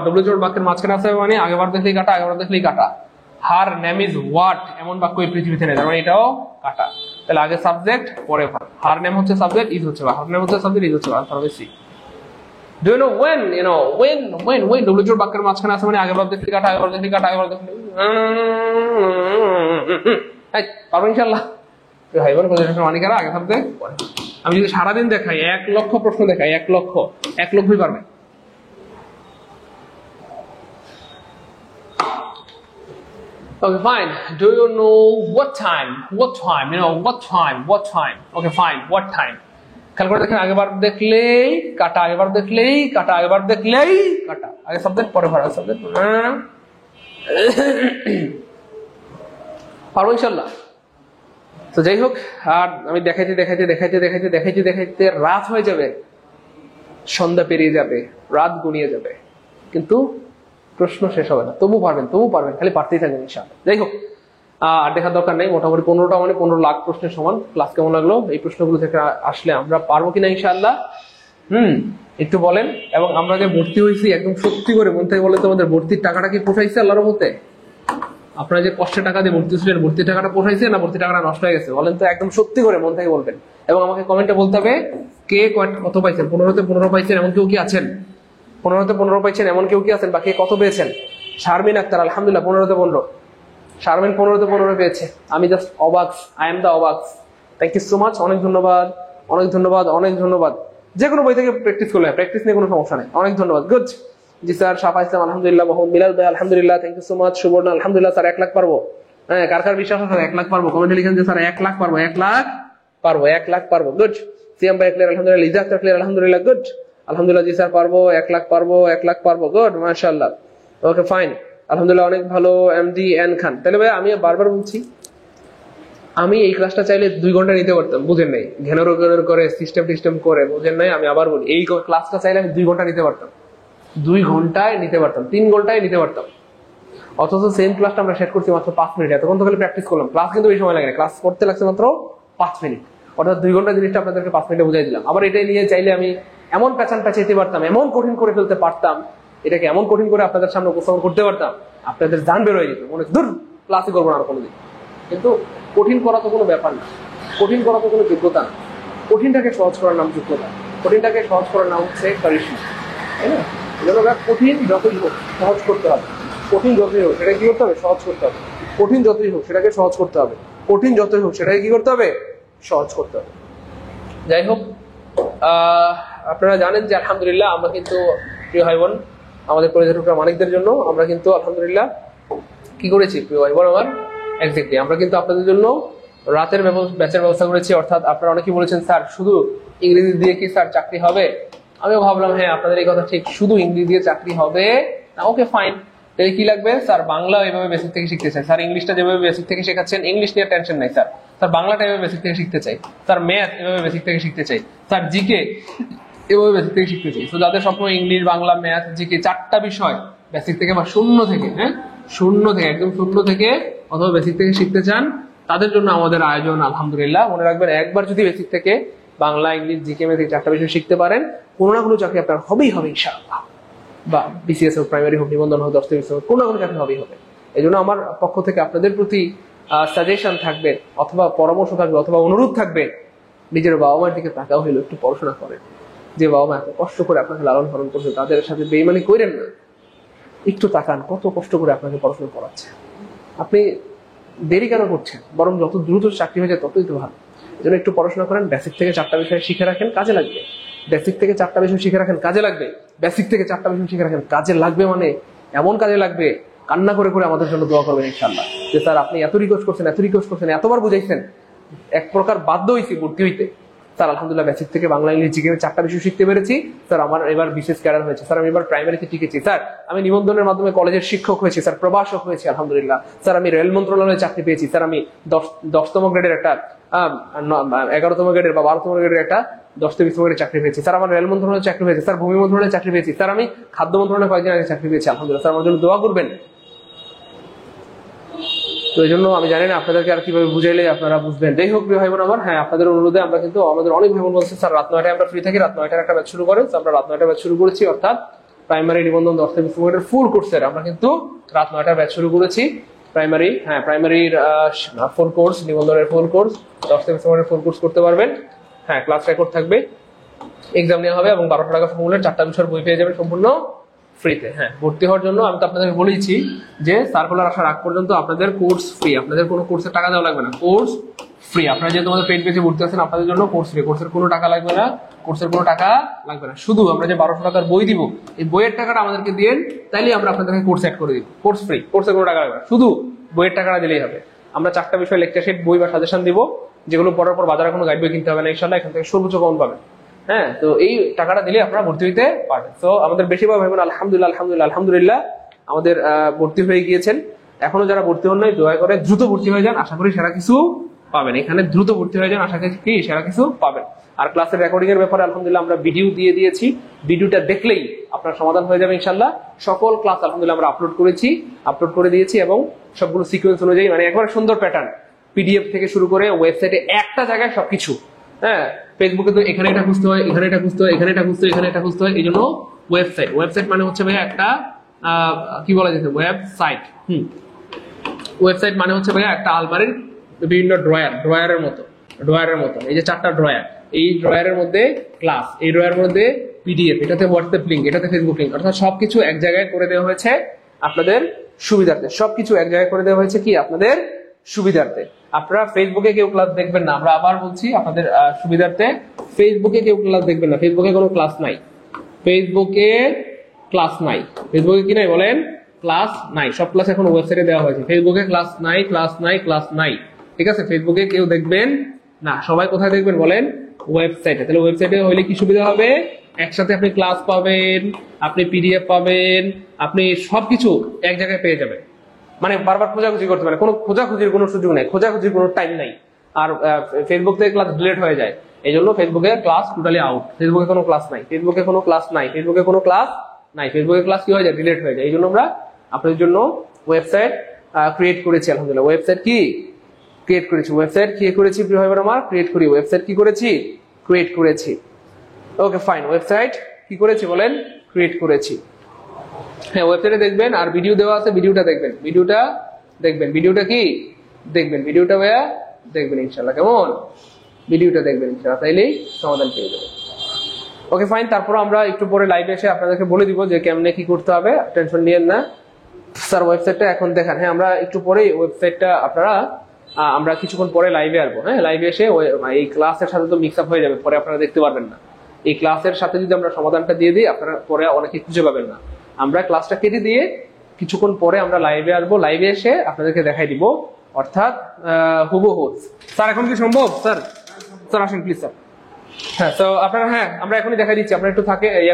W জোড় বাক্যের মাঝখানে আছে মানে আগেবার দেখলেই কাটা, আগেবার দেখলেই কাটা। হার নেম ইজ হোয়াট এমন বাক্য এই পৃথিবীতে নেই, তার মানে এটাও কাটা। তাহলে আগে সাবজেক্ট পরে ভার্ব। হার নেম হচ্ছে সাবজেক্ট, ইজ হচ্ছে ভার্ব। হার নেম হচ্ছে সাবজেক্ট, ইজ হচ্ছে ভার্ব। তাহলে C. Do you know when? when W জোড় বাক্যের মাঝখানে আছে মানে আগেবার দেখলেই কাটা, আগেবার দেখলেই কাটা, আগেবার দেখলেই পারবো ইনশাআল্লাহ। ভাই বোন প্রজেক্টের মানে কারা আগে সাবজেক্ট পরে। আমি যদি সারাদিন দেখাই 1 লক্ষ প্রশ্ন দেখাই, 1 লক্ষই পারবে। Okay, fine. Do you know what time? What time? What time? Okay, fine. What time? খেয়াল করে দেখেন, আগেবার দেখলেই কাটা, আগেবার দেখলেই কাটা, আগেবার দেখলেই কাটা। আগে সাবজেক্ট পরে ভার্ব, সাবজেক্ট। পারবো ইনশাআল্লাহ। তো যাই হোক, আর আমি দেখাইতে রাত হয়ে যাবে, সন্ধ্যা পেরিয়ে যাবে, রাত গুনিয়ে যাবে, কিন্তু প্রশ্ন শেষ হবে না। তবু পারবেন, খালি পারতেই থাকবেন ইনশাআল্লাহ। যাই হোক, আর দেখার দরকার নেই। মোটামুটি 15টা মানে 15 লাখ প্রশ্নের সমান। ক্লাস কেমন লাগলো? এই প্রশ্নগুলো থেকে আসলে আমরা পারবো কিনা ইনশাআল্লাহ একটু বলেন। এবং আমরা যে ভর্তি হয়েছি একদম সত্যি করে মন থেকে বলে, তোমাদের ভর্তির টাকাটা কি পোষাইছে আল্লাহর মতে? আপনারা যে কষ্টের টাকা দিয়ে ভর্তি ছিলেন, ভর্তির টাকাটা পোষাইছে না ভর্তির টাকাটা নষ্ট হয়ে গেছে? বলেন তো, একদম সত্যি করে মন থেকে বলবেন। এবং আমাকে কমেন্টে বলতে হবে কে কত পাইছেন। 15তে 15 পাইছেন এমন কেউ কি আছেন? 15তে 15 পাইছেন এমন কেউ কি আছেন? বাকি কত পেয়েছেন? শারমিন আক্তার আলহামদুলিল্লাহ 15তে 15। শারমিন 15তে 15 পেয়েছে। আমি জাস্ট অবাক, আই এম দা অবাক। থ্যাংক ইউ সো মাচ, অনেক ধন্যবাদ, অনেক ধন্যবাদ, অনেক ধন্যবাদ। যে কোনো বই থেকে প্র্যাকটিস করলে, প্র্যাকটিস নিয়ে কোনো সমস্যা নেই। অনেক ধন্যবাদ, গুড। জি স্যার, সাফা ইসলাম আলহামদুলিল্লাহ, মোহাম্মদ মিলাদ ভাই আলহামদুলিল্লাহ, থ্যাংক ইউ সো মাচ। সুবর্ণ আলহামদুলিল্লাহ স্যার 1 লাখ পারবো। হ্যাঁ, কার কার বিশ্বাস আছে 1 লাখ পারবো? কমেন্টে লিখেন যে স্যার 1 লাখ পারবো, 1 লাখ পারবো, 1 লাখ পারবো, গুড। সিএম ভাই ক্লিয়ার আলহামদুলিল্লাহ, লিজা আক্তার ক্লিয়ার আলহামদুলিল্লাহ, গুড। আলহামদুলিল্লাহ জি স্যার পারবো, 1 লাখ পারবো, 1 লাখ পারবো, গুড, মাশাআল্লাহ। ওকে ফাইন, আলহামদুলিল্লাহ অনেক ভালো। এমডি এন খান। তাহলে ভাই আমি বারবার বলছি, আমি এই ক্লাসটা চাইলে 2 ঘন্টা নিতে পারতাম, বুঝেন নাই? ঘেনর করে সিস্টেম করে, বুঝেন নাই? আমি আবার বলি, এই ক্লাসটা চাইলে আমি 2 ঘন্টা নিতে পারতাম, 2 ঘন্টায় নিতে পারতাম, 3 ঘন্টায় নিতে পারতাম। অথচ সেম ক্লাসটা আমরা শেষ করছি মাত্র 5 মিনিট। এতক্ষণ তো খালি প্র্যাকটিস করলাম, ক্লাস কিন্তু এই সময় লাগে না, ক্লাস করতে লাগছে মাত্র 5 মিনিট। অর্থাৎ 2 ঘন্টা জিনিসটা আপনাদেরকে 5 মিনিটে বুঝাই দিলাম। আবার এটাই নিয়ে চাইলে আমি এমন প্যাচান প্যাচাইতে পারতাম, এমন কঠিন করে ফেলতে পারতাম, এটাকে এমন কঠিন করে আপনাদের সামনে উপস্থাপন করতে পারতাম, আপনাদের জান বের হয়ে যেত, মনে দূর ক্লাসই করবো না আর কোনোদিন। কিন্তু কঠিন করা তো কোনো ব্যাপার না, কঠিন করা তো কোনো যোগ্যতা না। কঠিনটাকে সহজ করার নাম যোগ্যতা, কঠিনটাকে সহজ করার নাম হচ্ছে কারিশমা, তাই না? এজন্য কঠিন যতই হোক সহজ করতে হবে, কঠিন যতই হোক সেটাকে কি করতে হবে? সহজ করতে হবে। কঠিন যতই হোক সেটাকে সহজ করতে হবে, কঠিন যতই হোক সেটাকে কি করতে হবে? সহজ করতে হবে। যাই হোক, আপনারা জানেন যে আলহামদুলিল্লাহ আমরা কিন্তু প্রিয় ভাই বোন, আমাদের পরিচয় মানিকদের জন্য আমরা কিন্তু আলহামদুলিল্লাহ কি করেছি প্রিয় ভাই বোন আমার, এক্স্যাক্টলি আমরা কিন্তু আপনাদের জন্য রাতের ব্যাচের ব্যবস্থা করেছি। অর্থাৎ আপনারা অনেকেই বলেছেন স্যার শুধু ইংরেজি দিয়ে কি স্যার চাকরি হবে? আমিও ভাবলাম হ্যাঁ আপনাদের এই কথা ঠিক, শুধু ইংরেজি দিয়ে চাকরি হবে না। ওকে ফাইন, তাহলে কি লাগবে? স্যার বাংলা এইভাবে বেসিক থেকে শিখতে চাই, স্যার ইংলিশটা যেভাবে বেসিক থেকে শেখাচ্ছেন ইংলিশ নিয়ে টেনশন নাই স্যার, স্যার বাংলাটা এভাবে বেসিক থেকে শিখতে চাই, স্যার ম্যাথ এভাবে বেসিক থেকে শিখতে চাই, স্যার জিকে এভাবে বেসিক থেকে শিখতে চাই। তো যাদের স্বপ্ন ইংলিশ, বাংলা, ম্যাথ, জিকে 4টা বিষয় বেসিক থেকে বা শূন্য থেকে, হ্যাঁ শূন্য থেকে, একদম শূন্য থেকে অথবা বেসিক থেকে শিখতে চান, তাদের জন্য আমাদের আয়োজন আলহামদুলিল্লাহ। মনে রাখবেন, একবার যদি বেসিক থেকে বাংলা, ইংলিশ, জিকে, ম্যাথ 4টা বিষয় শিখতে পারেন, কোনো না কোনো চাকরি আপনার হবেই হবে ইনশাআল্লাহ। বা বিসিএস হোক, প্রাইমারি হোক, নিবন্ধন হোক, 10 হোক, কোনো না কোনো চাকরি হবেই হবে। এই জন্য আমার পক্ষ থেকে আপনাদের প্রতি সাজেশন থাকবে অথবা পরামর্শ থাকবে অথবা অনুরোধ থাকবে, নিজের বাবা মায়ের দিকে তাকাও হইলো একটু পড়াশোনা করেন। যে বাবা মা এত কষ্ট করে আপনাকে লালন পালন করছে, তাদের সাথে বেইমানি করেন না। একটু তাকান কত কষ্ট করে আপনাকে পড়াশোনা করাচ্ছে, আপনি দেরি কেন করছেন? বরং যত দ্রুত চাকরি হয়ে যায় ততই তো ভালো। যেন একটু পড়াশোনা করেন, বেসিক থেকে 4টা বিষয় শিখে রাখেন, কাজে লাগবে। বেসিক থেকে 4টা বিষয় শিখে রাখেন, কাজে লাগবে। বেসিক থেকে 4টা বিষয় শিখে রাখেন, কাজে লাগবে, মানে এমন কাজে লাগবে কান্না করে করে আমাদের জন্য দোয়া করবেন ইনশাআল্লাহ। যে স্যার আপনি এত রিকোয়েস্ট করছেন, এতবার বুঝাইছেন, এক প্রকার বাধ্য হয়েছি ভর্তি হইতে। স্যার আলহামদুলিল্লাহ বেসিক থেকে বাংলা, ইংলিশ, জিকে 4টা বিষয় শিখতে পেরেছি স্যার, আমার এবার বিশেষ ক্যাডার হয়েছে স্যার, আমি এবার প্রাইমারিতে টিকেছি স্যার, আমি নিবন্ধনের মাধ্যমে কলেজের শিক্ষক হয়েছি স্যার, প্রভাষক হয়েছি আলহামদুলিল্লাহ স্যার, আমি রেল মন্ত্রণালয়ে চাকরি পেয়েছি স্যার, আমি 10তম গ্রেডের একটা 11তম গ্রেডের বা 12তম গ্রেডের একটা 10-20 গ্রেডের চাকরি পেয়েছি স্যার, আমার রেল মন্ত্রণালয়ে চাকরি পেয়েছি স্যার, ভূমি মন্ত্রণালয়ে চাকরি পেয়েছি স্যার, আমি খাদ্য মন্ত্রণালয়ে কয়েকদিন আগে চাকরি পেয়েছি আলহামদুলিল্লাহ স্যার, আমার জন্য দোয়া করবেন। তো এই জন্য আমি জানি না আপনাদেরকে আর কিভাবে বুঝাইলে আপনারা বুঝবেন। যাই হোক প্রিয় ভাই বোন আমার, হ্যাঁ আপনাদের অনুরোধে আমরা কিন্তু আমাদের অনেক ভাই বোন বলছে স্যার রাত 9টায় আমরা ফ্রি থাকি, রাত 9টায় একটা ব্যাচ শুরু করেন। আমরা রাত 9টায় ব্যাচ শুরু করেছি, অর্থাৎ প্রাইমারি নিবন্ধন 10 থেকে 20 মিনিটের ফুল কোর্সের আমরা কিন্তু রাত 9টায় ব্যাচ শুরু করেছি। প্রাইমারির 4 কোর্স, নিবন্ধনের ফুল কোর্স 10 থেকে 20 মিনিটের ফুল কোর্স করতে পারবেন। হ্যাঁ ক্লাস রেকর্ড থাকবে, এক্সাম নেওয়া হবে এবং 1200 টাকা সমূল্যের 4টা বিষয়ের বই পেয়ে যাবেন সম্পূর্ণ ফ্রিতে। হ্যাঁ ভর্তি হওয়ার জন্য আমি তো আপনাদেরকে বলেছি যে সার্কুলার আসার আগ পর্যন্ত আপনাদের কোর্স ফ্রি, আপনাদের কোনো কোর্সের টাকা দেওয়া লাগবে না, কোর্স ফ্রি। আপনারা যে তোমাদের পেড পেজে ভর্তি আছেন আপনাদের জন্য কোর্স ফ্রি, কোর্সের কোনো টাকা লাগবে না, কোর্সের কোনো টাকা লাগবে না। শুধু আমরা যে 1200 টাকার বই দিব, এই বইয়ের টাকাটা আমাদেরকে দিন, তাইলে আমরা আপনাদেরকে কোর্স অ্যাড করে দিব। কোর্স ফ্রি, কোর্সের কোনো টাকা লাগবে না, শুধু বইয়ের টাকাটা দিলেই হবে। আমরা 4টা বিষয় লেকচার শিট, বই বা সাজেশন দিব, যেগুলো পড়ার পর বাজারে কোনো গাইড বই কিনতে হবে না ইনশাআল্লাহ, এখান থেকে সর্বোচ্চ কমন পাবেন। হ্যাঁ তো এই টাকাটা দিলে আপনারা ভর্তি হইতে পারবেন। তো আমাদের বেশিরভাগ ভাই বোন আলহামদুলিল্লাহ আমাদের ভর্তি হয়ে গিয়েছেন। এখনো যারা ভর্তি হন নাই দয়া করে দ্রুত ভর্তি হয়ে যান, আশা করি সেরা কিছু পাবেন। এখানে দ্রুত ভর্তি হয়ে যান, আশা করি কি সেরা কিছু পাবেন। আর ক্লাসের রেকর্ডিং এর ব্যাপারে আলহামদুলিল্লাহ আমরা ভিডিও দিয়ে দিয়েছি, ভিডিওটা দেখলেই আপনার সমাধান হয়ে যাবে ইনশাআল্লাহ। সকল ক্লাস আলহামদুলিল্লাহ আমরা আপলোড করে দিয়েছি এবং সবগুলো সিকোয়েন্স অনুযায়ী, মানে একবারে সুন্দর প্যাটার্ন, পিডিএফ থেকে শুরু করে ওয়েবসাইটে একটা জায়গায় সবকিছু। হ্যাঁ ফেসবুকে তো এখানে এটা খুঁজতে হয়, এখানে এটা খুঁজতে হয়, এখানে এটা খুঁজতে হয়, এখানে এটা খুঁজতে হয়, এই জন্য ওয়েবসাইট মানে হচ্ছে ভাইয়া একটা কি বলা যেতে, ওয়েবসাইট। ওয়েবসাইট মানে হচ্ছে ভাইয়া একটা আলমারির বিভিন্ন ড্রয়ারের মতো এই যে 4টা ড্রয়ার, এই ড্রয়ারের মধ্যে ক্লাস, এই ড্রয়ারের মধ্যে পিডিএফ, এটাতে হোয়াটসঅ্যাপ লিঙ্ক, এটাতে ফেসবুক লিঙ্ক, অর্থাৎ সবকিছু এক জায়গায় করে দেওয়া হয়েছে আপনাদের সুবিধার্থে। সবকিছু এক জায়গায় করে দেওয়া হয়েছে কি আপনাদের সুবিধার্থে। আপনারা ফেসবুকে কেউ ক্লাস দেখবেন না, আমরা আবার বলছি আপনাদের সুবিধার্থে, ফেসবুকে কেউ ক্লাস দেখবেন না, ফেসবুকে কোনো ক্লাস নাই, ফেসবুকে কি নাই বলেন, ক্লাস নাই। সব ক্লাস এখন ওয়েবসাইটে দেওয়া হয়েছে, ফেসবুকে ক্লাস নাই। ঠিক আছে, ফেসবুকে কেউ দেখবেন না, সবাই কোথায় দেখবেন বলেন, ওয়েবসাইটে। তাহলে ওয়েবসাইটে হইলে কি সুবিধা হবে, একসাথে আপনি ক্লাস পাবেন, আপনি পিডিএফ পাবেন, আপনি সবকিছু এক জায়গায় পেয়ে যাবেন। মানে বারবার খোঁজাখুঁজি করতে পারে, কোনো খোঁজাখুঁজির কোনো সুযোগ নেই, খোঁজাখুঁজির কোনো টাইম নাই। আর ফেসবুক থেকে ক্লাস ডিলিট হয়ে যায়, এই জন্য ফেসবুকে ক্লাস টোটালি আউট, ফেসবুকে কোনো ক্লাস নাই, ফেসবুকে ক্লাস কি হয়ে যায়, ডিলিট হয়ে যায়। এই জন্য আমরা আপনাদের জন্য ওয়েবসাইট ক্রিয়েট করেছি আলহামদুলিল্লাহ। ওয়েবসাইট কি করেছি প্রিয় ভাই বোন আমার, ক্রিয়েট করেছি। ওকে ফাইন, ওয়েবসাইট কি করেছি বলেন, ক্রিয়েট করেছি। হ্যাঁ ওয়েবসাইটে দেখবেন, আর ভিডিও দেওয়া আছে, ভিডিওটা ভাইয়া দেখবেন ইনশাআল্লাহ। কেমন, ভিডিওটা দেখবেন ইনশাআল্লাহ, তাইলেই সমাধান পেয়ে যাবেন। ওকে ফাইন, তারপর আমরা একটু পরে লাইভে এসে আপনাদেরকে বলে দিব যে কেমনে কি করতে হবে, টেনশন নিয়েন না স্যার। ওয়েবসাইটটা এখন দেখান, হ্যাঁ আমরা একটু পরে ওয়েবসাইটটা আমরা কিছুক্ষণ পরে লাইভে আসবো। হ্যাঁ লাইভে এসে এই ক্লাসের সাথে তো মিক্স আপ হয়ে যাবে, পরে আপনারা দেখতে পারবেন না। এই ক্লাসের সাথে যদি আমরা সমাধানটা দিয়ে দিই, আপনারা পরে অনেকে খুঁজে পাবেন না। আমরা ক্লাসটা কেটে দিয়ে কিছুক্ষণ পরে আমরা লাইভে আসবো, লাইভে এসে আপনাদেরকে দেখাই দিব, অর্থাৎ হুবহু। স্যার এখন কি সম্ভব, স্যার আসেন প্লিজ স্যার। হ্যাঁ তো আপনারা, হ্যাঁ আমরা এখনই দেখাই দিচ্ছি, আপনারা একটু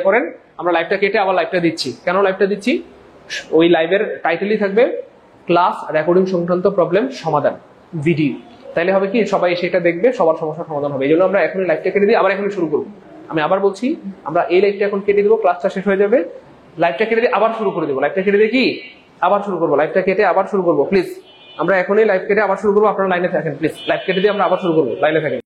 করেন, আমরা লাইভটা কেটে আবার লাইভটা দিচ্ছি। কেন লাইভটা দিচ্ছি, ওই লাইভের টাইটেলই থাকবে ক্লাস রেকর্ডিং সংক্রান্ত প্রবলেম সমাধান ভিডিও। তাইলে হবে কি, সবাই সেটা দেখবে, সবার সমস্যার সমাধান হবে। এই জন্য আমরা এখনই লাইভটা কেটে দিই, আবার এখনই শুরু করবো। আমি আবার বলছি, আমরা এই লাইভটা এখন কেটে দিব, ক্লাসটা শেষ হয়ে যাবে, লাইভটা কেটে দিয়ে আবার শুরু করে দেবো। লাইভটা কেটে দিয়ে লাইভটা কেটে আবার শুরু করবো প্লিজ। আমরা এখনই লাইভ কেটে আবার শুরু করবো, আপনারা লাইনে থাকেন প্লিজ। লাইভ কেটে দিয়ে আমরা আবার শুরু করবো, লাইনে থাকেন।